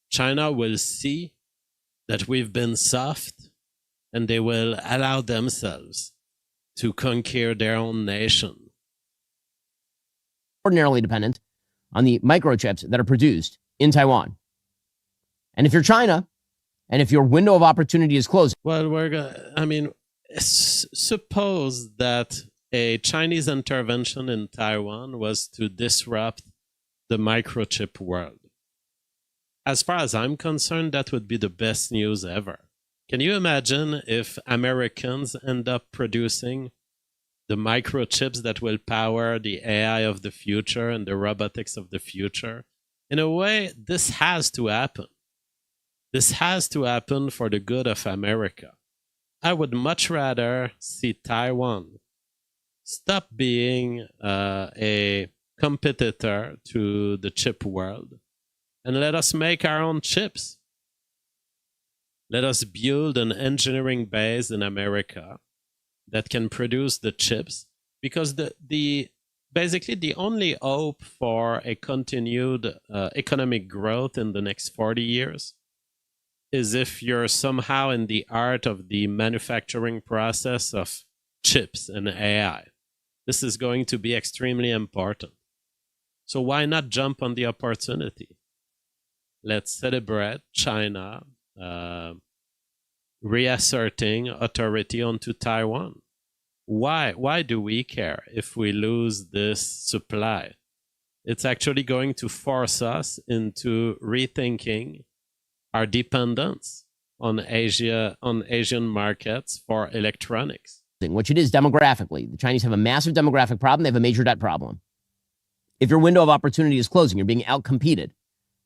China will see that we've been soft, and they will allow themselves to conquer their own nation. Ordinarily dependent on the microchips that are produced in Taiwan. And if you're China, and if your window of opportunity is closed, well, suppose that a Chinese intervention in Taiwan was to disrupt the microchip world. As far as I'm concerned, that would be the best news ever. Can you imagine if Americans end up producing the microchips that will power the AI of the future and the robotics of the future? In a way, this has to happen. This has to happen for the good of America. I would much rather see Taiwan stop being a competitor to the chip world and let us make our own chips. let us build an engineering base in America that can produce the chips, because basically the only hope for a continued economic growth in the next 40 years is if you're somehow in the art of the manufacturing process of chips and AI. This is going to be extremely important. So why not jump on the opportunity? Let's celebrate China reasserting authority onto Taiwan. Why do we care if we lose this supply? It's actually going to force us into rethinking our dependence on Asian markets for electronics. Which it is demographically. The Chinese have a massive demographic problem. They have a major debt problem. If your window of opportunity is closing, you're being outcompeted,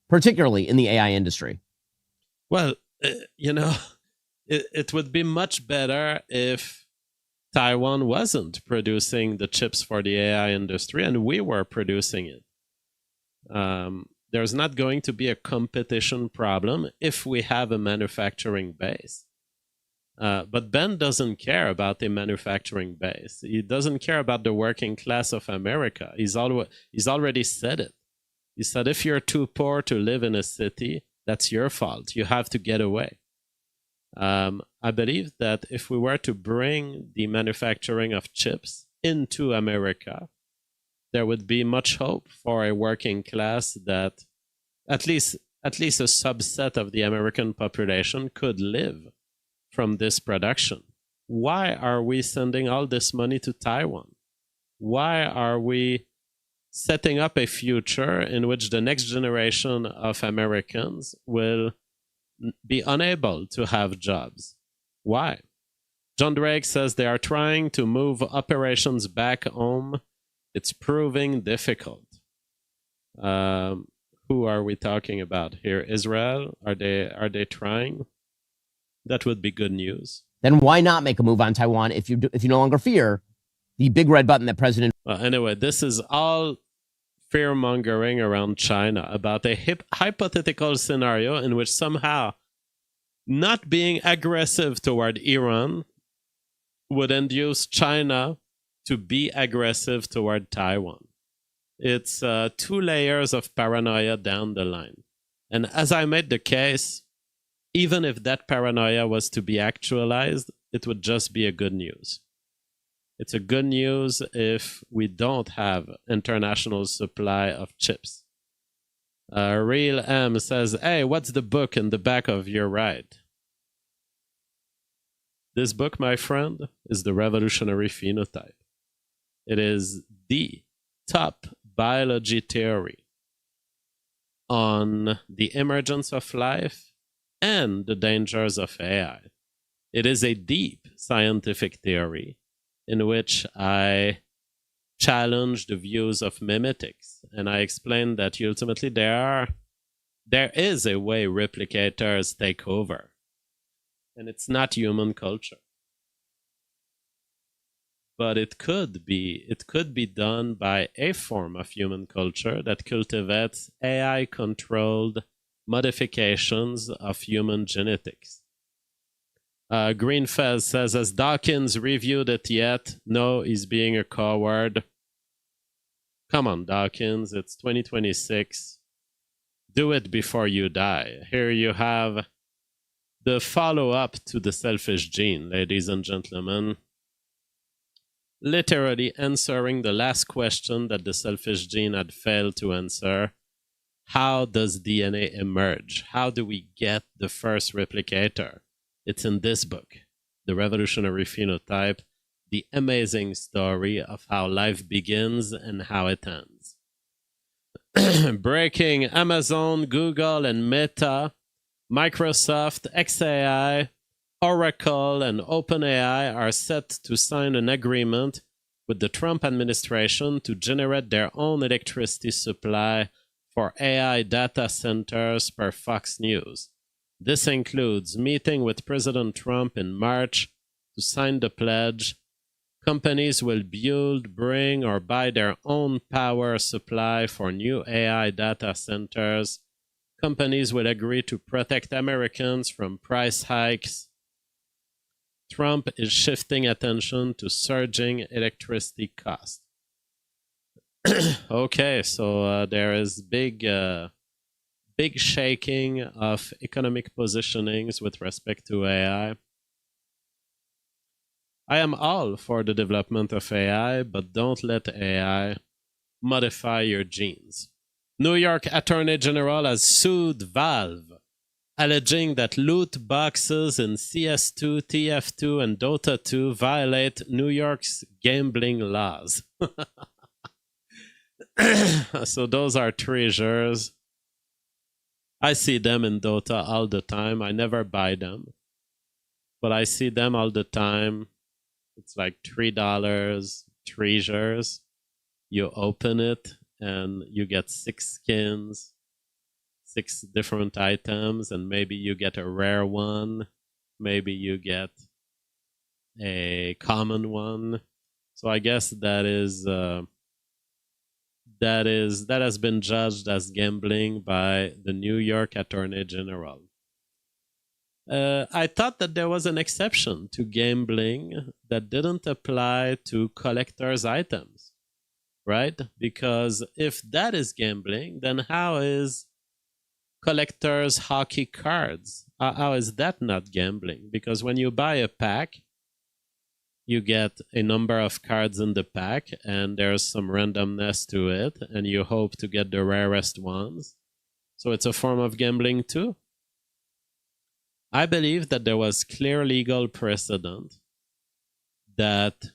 particularly in the AI industry. Well, it would be much better if Taiwan wasn't producing the chips for the AI industry and we were producing it. There's not going to be a competition problem if we have a manufacturing base. But Ben doesn't care about the manufacturing base. He doesn't care about the working class of America. He's already said it. He said, if you're too poor to live in a city, that's your fault. You have to get away. I believe that if we were to bring the manufacturing of chips into America, there would be much hope for a working class that at least a subset of the American population could live from this production. Why are we sending all this money to Taiwan? Why are we setting up a future in which the next generation of Americans will be unable to have jobs? Why? John Drake says they are trying to move operations back home. It's proving difficult. Who are we talking about here? Israel? Are they trying? That would be good news. Then why not make a move on Taiwan if you no longer fear the big red button that President... Well, anyway, this is all fear-mongering around China about a hypothetical scenario in which somehow not being aggressive toward Iran would induce China to be aggressive toward Taiwan. It's 2 layers of paranoia down the line. And as I made the case, even if that paranoia was to be actualized, it would just be a good news. It's a good news if we don't have international supply of chips. Real M says, hey, what's the book in the back of your right? This book, my friend, is the Revolutionary Phenotype. It is the top biology theory on the emergence of life and the dangers of AI. It is a deep scientific theory in which I challenge the views of mimetics, and I explain that ultimately there is a way replicators take over, and it's not human culture. But it could be done by a form of human culture that cultivates AI-controlled modifications of human genetics. Greenfez says, has Dawkins reviewed it yet? No, he's being a coward. Come on, Dawkins, it's 2026. Do it before you die. Here you have the follow-up to The Selfish Gene, ladies and gentlemen. Literally answering the last question that The Selfish Gene had failed to answer. How does DNA emerge? How do we get the first replicator? It's in this book, The Revolutionary Phenotype, the amazing story of how life begins and how it ends. Breaking: Amazon, Google, and Meta, Microsoft, XAI, Oracle, and OpenAI are set to sign an agreement with the Trump administration to generate their own electricity supply for AI data centers, per Fox News. This includes meeting with President Trump in March to sign the pledge. Companies will build, bring, or buy their own power supply for new AI data centers. companies will agree to protect Americans from price hikes. Trump is shifting attention to surging electricity costs. Okay, so there is big shaking of economic positionings with respect to AI. I am all for the development of AI, but don't let AI modify your genes. New York Attorney General has sued Valve, alleging that loot boxes in CS2, TF2, and Dota 2 violate New York's gambling laws. So those are treasures. I see them in Dota all the time. I never buy them, but I see them all the time. It's like $3 treasures. You open it and you get 6 skins, 6 different items, and maybe you get a rare one. Maybe you get a common one. So I guess that has been judged as gambling by the New York Attorney General. I thought that there was an exception to gambling that didn't apply to collector's items, right? Because if that is gambling, then how is collector's hockey cards? How is that not gambling? Because when you buy a pack, you get a number of cards in the pack, and there's some randomness to it, and you hope to get the rarest ones. So it's a form of gambling too. I believe that there was clear legal precedent that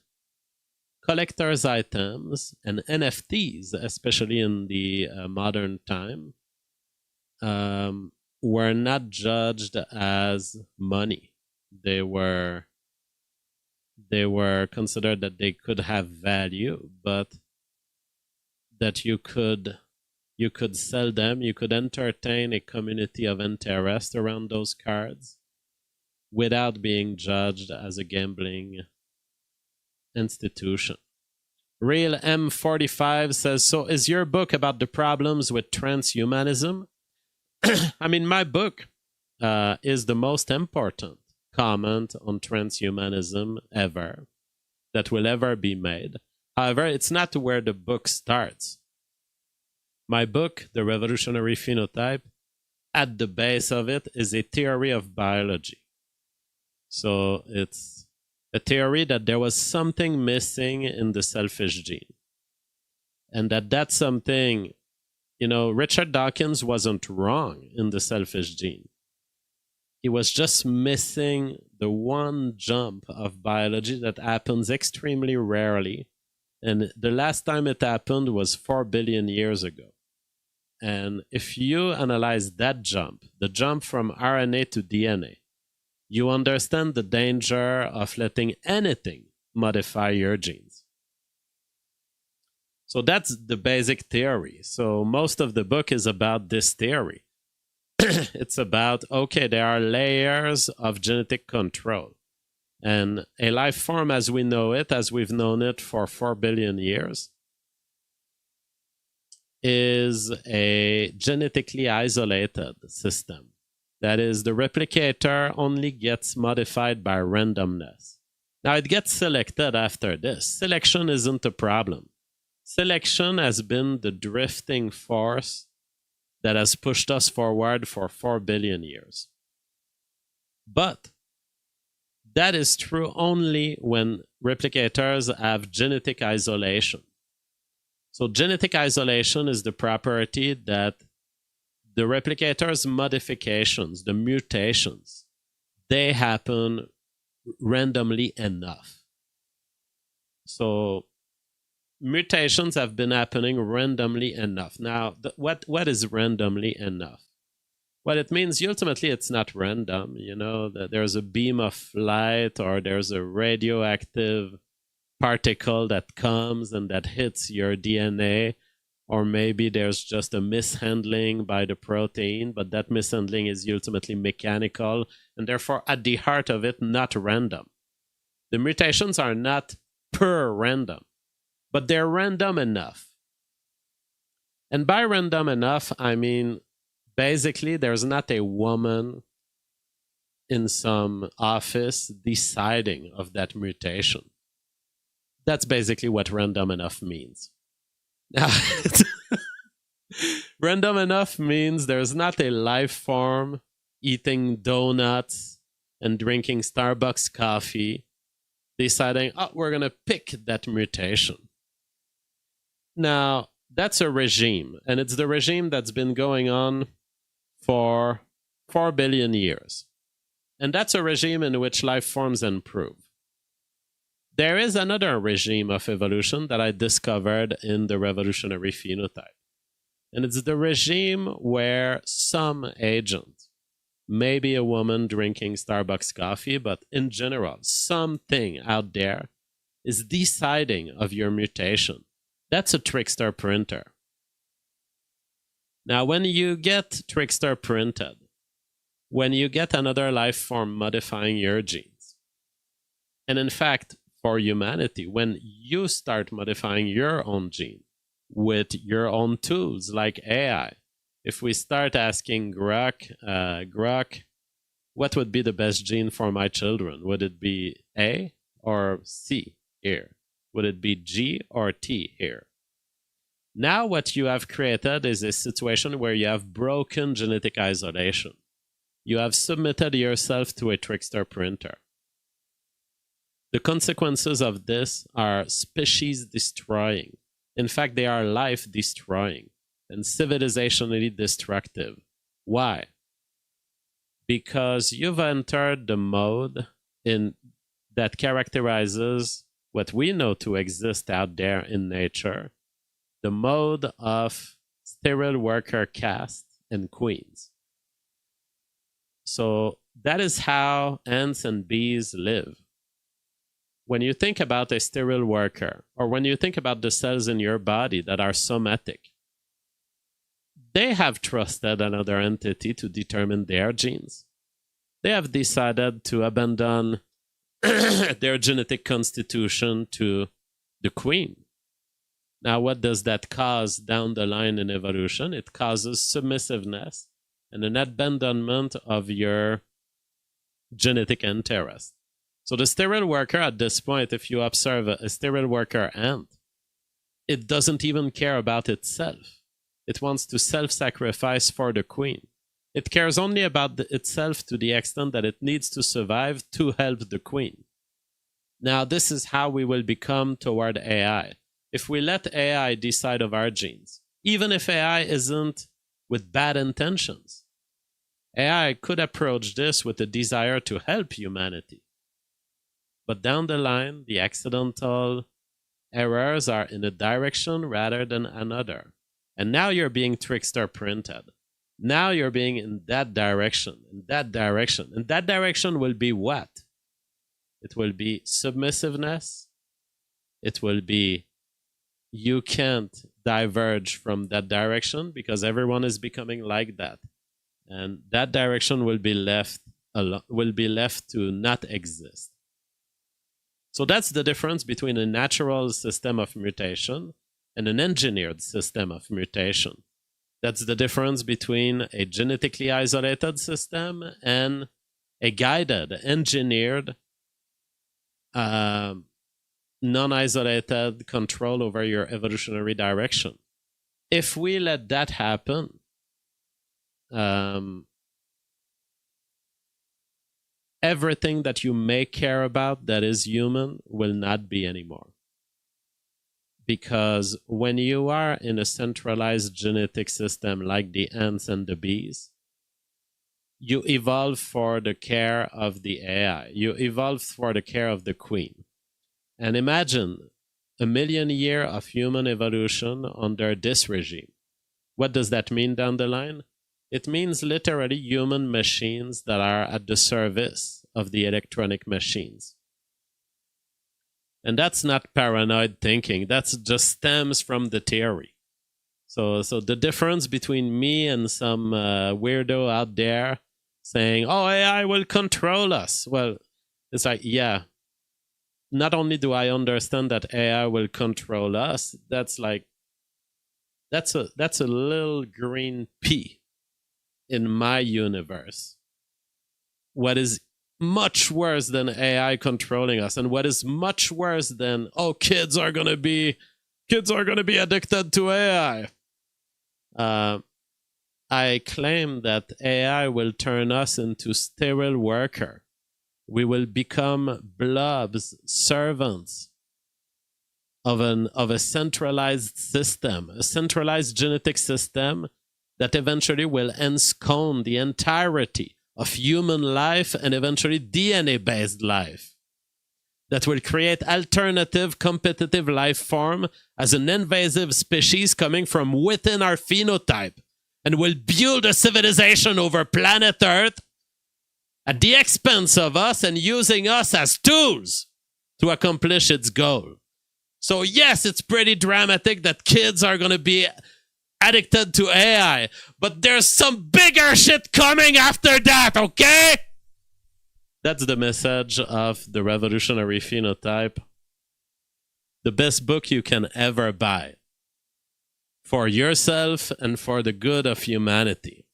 collector's items and NFTs, especially in the modern time, were not judged as money. They were considered that they could have value, but that you could sell them, you could entertain a community of interest around those cards without being judged as a gambling institution. Real M45 says, so is your book about the problems with transhumanism? I mean, my book is the most important comment on transhumanism ever that will ever be made. However, it's not where the book starts. My book, The Revolutionary Phenotype, at the base of it is a theory of biology. So it's a theory that there was something missing in the selfish gene. And that something, Richard Dawkins wasn't wrong in the selfish gene. He was just missing the one jump of biology that happens extremely rarely. And the last time it happened was 4 billion years ago. And if you analyze that jump, the jump from RNA to DNA, you understand the danger of letting anything modify your genes. So that's the basic theory. So most of the book is about this theory. It's about, okay, there are layers of genetic control. And a life form as we know it, as we've known it for 4 billion years, is a genetically isolated system. That is, the replicator only gets modified by randomness. Now, it gets selected after this. Selection isn't a problem. Selection has been the drifting force that has pushed us forward for 4 billion years. But that is true only when replicators have genetic isolation. So genetic isolation is the property that the replicator's modifications, the mutations, they happen randomly enough. So mutations have been happening randomly enough. Now, what is randomly enough? Well, it means ultimately it's not random. That there's a beam of light or there's a radioactive particle that comes and that hits your DNA, or maybe there's just a mishandling by the protein, but that mishandling is ultimately mechanical and therefore at the heart of it, not random. The mutations are not pure random, but they're random enough. And by random enough, I mean Basically, there's not a woman in some office deciding of that mutation. That's basically what random enough means. Now, random enough means there's not a life form eating donuts and drinking Starbucks coffee deciding, oh, we're going to pick that mutation. Now, that's a regime, and it's the regime that's been going on for 4 billion years. And that's a regime in which life forms improve. There is another regime of evolution that I discovered in the Revolutionary Phenotype. And it's the regime where some agent, maybe a woman drinking Starbucks coffee, but in general, something out there is deciding of your mutation. That's a trickster printer. Now, when you get trickster printed, when you get another life form modifying your genes, and in fact, for humanity, when you start modifying your own gene with your own tools like AI, if we start asking Grok, what would be the best gene for my children? Would it be A or C here? Would it be G or T here? Now what you have created is a situation where you have broken genetic isolation. You have submitted yourself to a trickster printer. The consequences of this are species destroying. In fact, they are life destroying and civilizationally destructive. Why? Because you've entered the mode that characterizes what we know to exist out there in nature, the mode of sterile worker caste and queens. So that is how ants and bees live. When you think about a sterile worker, or when you think about the cells in your body that are somatic, they have trusted another entity to determine their genes. They have decided to abandon their genetic constitution to the queen. Now, what does that cause down the line in evolution? It causes submissiveness and an abandonment of your genetic interest. So the sterile worker at this point, if you observe a sterile worker ant, it doesn't even care about itself. It wants to self-sacrifice for the queen. It cares only about itself to the extent that it needs to survive to help the queen. Now, this is how we will become toward AI. If we let AI decide of our genes, even if AI isn't with bad intentions, AI could approach this with a desire to help humanity. But down the line, the accidental errors are in a direction rather than another. And now you're being trickster printed. Now you're being in that direction, in that direction. And that direction will be what? It will be submissiveness. It will be you can't diverge from that direction because everyone is becoming like that. And that direction will be left to not exist. So that's the difference between a natural system of mutation and an engineered system of mutation. That's the difference between a genetically isolated system and a guided, engineered, non-isolated control over your evolutionary direction. If we let that happen, everything that you may care about that is human will not be anymore. Because when you are in a centralized genetic system like the ants and the bees, you evolve for the care of the AI. You evolve for the care of the queen. And imagine 1 million years of human evolution under this regime. What does that mean down the line? It means literally human machines that are at the service of the electronic machines. And that's not paranoid thinking. That just stems from the theory. So the difference between me and some weirdo out there saying, oh, AI will control us. Well, it's like, yeah, not only do I understand that AI will control us, that's a little green pea in my universe, what is much worse than AI controlling us, and what is much worse than, oh, kids are gonna be addicted to AI. I claim that AI will turn us into sterile worker. We will become blobs, servants of a centralized system, a centralized genetic system that eventually will ensconce the entirety of human life and eventually DNA-based life, that will create alternative competitive life form as an invasive species coming from within our phenotype, and will build a civilization over planet Earth at the expense of us and using us as tools to accomplish its goal. So yes, it's pretty dramatic that kids are going to be addicted to AI, but there's some bigger shit coming after that, okay? That's the message of the Revolutionary Phenotype. The best book you can ever buy for yourself and for the good of humanity.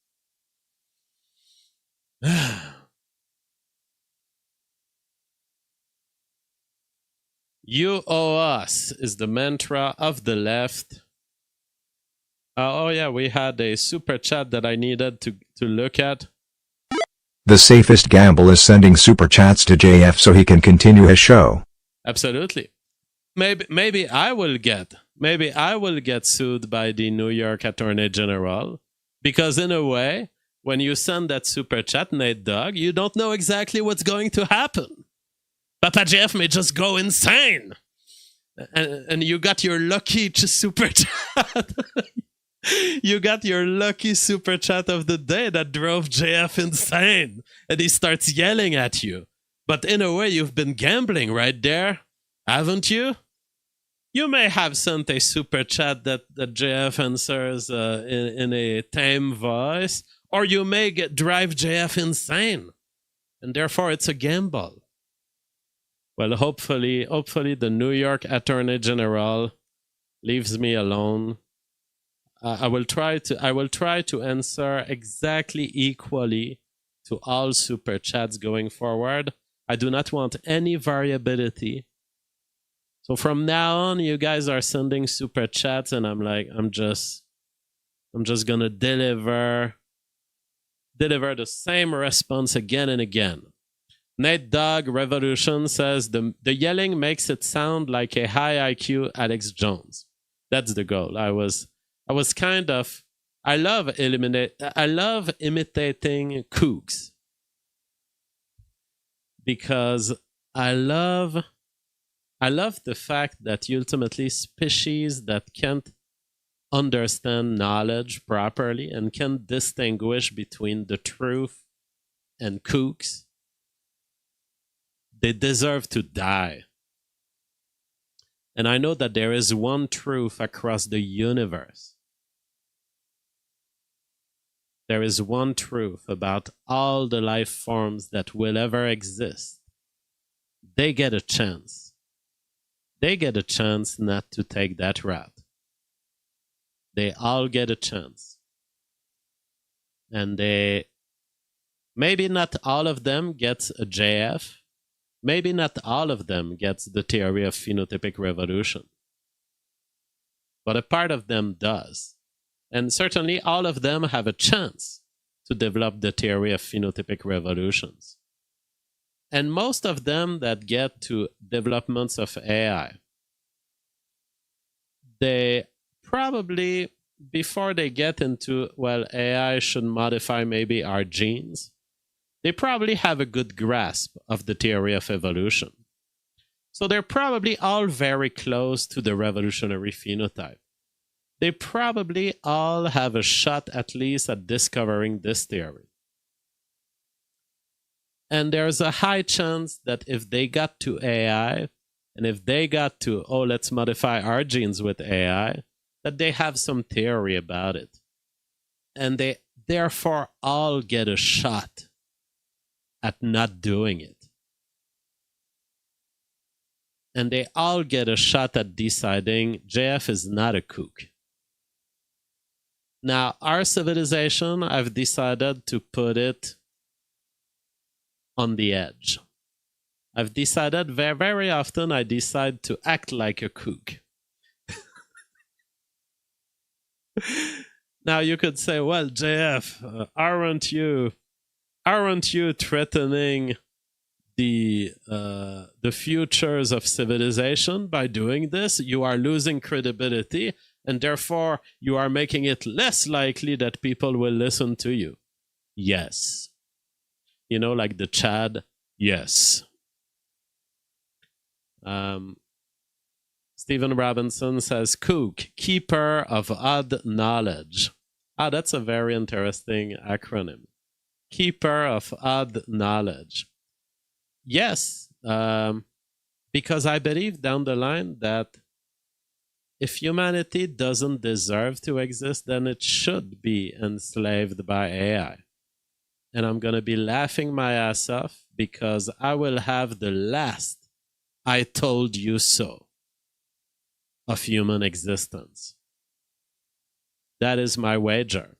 You owe us is the mantra of the left. Oh yeah, we had a super chat that I needed to look at. The safest gamble is sending super chats to JF so he can continue his show. Absolutely. Maybe I will get sued by the New York Attorney General, because in a way, when you send that super chat, Nate Dogg, you don't know exactly what's going to happen. Papa Jeff may just go insane. And you got your lucky super chat. You got your lucky super chat of the day that drove JF insane. And he starts yelling at you. But in a way, you've been gambling right there, haven't you? You may have sent a super chat that JF answers in a tame voice, or you may drive JF insane. And therefore, it's a gamble. Well, hopefully the New York Attorney General leaves me alone. I will try to answer exactly equally to all super chats going forward. I do not want any variability. So from now on, you guys are sending super chats, and I'm just gonna deliver the same response again and again. Nate Dogg Revolution says the yelling makes it sound like a high IQ Alex Jones. That's the goal. I love imitating kooks, because I love the fact that ultimately species that can't understand knowledge properly and can't distinguish between the truth and kooks, they deserve to die. And I know that there is one truth across the universe. There is one truth about all the life forms that will ever exist. They get a chance. They get a chance not to take that route. They all get a chance. And maybe not all of them gets a JF. Maybe not all of them gets the theory of phenotypic revolution. But a part of them does. And certainly all of them have a chance to develop the theory of phenotypic revolutions. And most of them that get to developments of AI, they probably, before they get into, well, AI should modify maybe our genes, they probably have a good grasp of the theory of evolution. So they're probably all very close to the revolutionary phenotype. They probably all have a shot at least at discovering this theory. And there's a high chance that if they got to AI, and if they got to, oh, let's modify our genes with AI, that they have some theory about it. And they therefore all get a shot at not doing it. And they all get a shot at deciding JF is not a kook. Now, our civilization, I've decided to put it on the edge. I've decided very often I decide to act like a kook. Now you could say, well, JF, aren't you threatening the futures of civilization by doing this? You are losing credibility, and therefore you are making it less likely that people will listen to you. Yes. You know, like the Chad, yes. Stephen Robinson says, kook, keeper of odd knowledge. Ah, that's a very interesting acronym. Keeper of odd knowledge. Yes, because I believe down the line that if humanity doesn't deserve to exist, then it should be enslaved by AI. And I'm going to be laughing my ass off because I will have the last "I told you so" of human existence. That is my wager.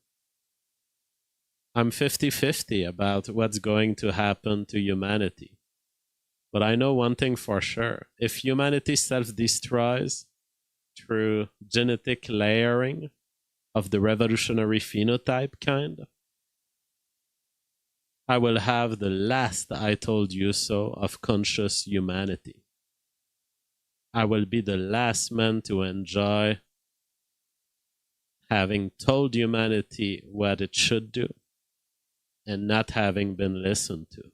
I'm 50-50 about what's going to happen to humanity. But I know one thing for sure. If humanity self-destroys through genetic layering of the revolutionary phenotype kind, I will have the last "I told you so" of conscious humanity. I will be the last man to enjoy having told humanity what it should do and not having been listened to.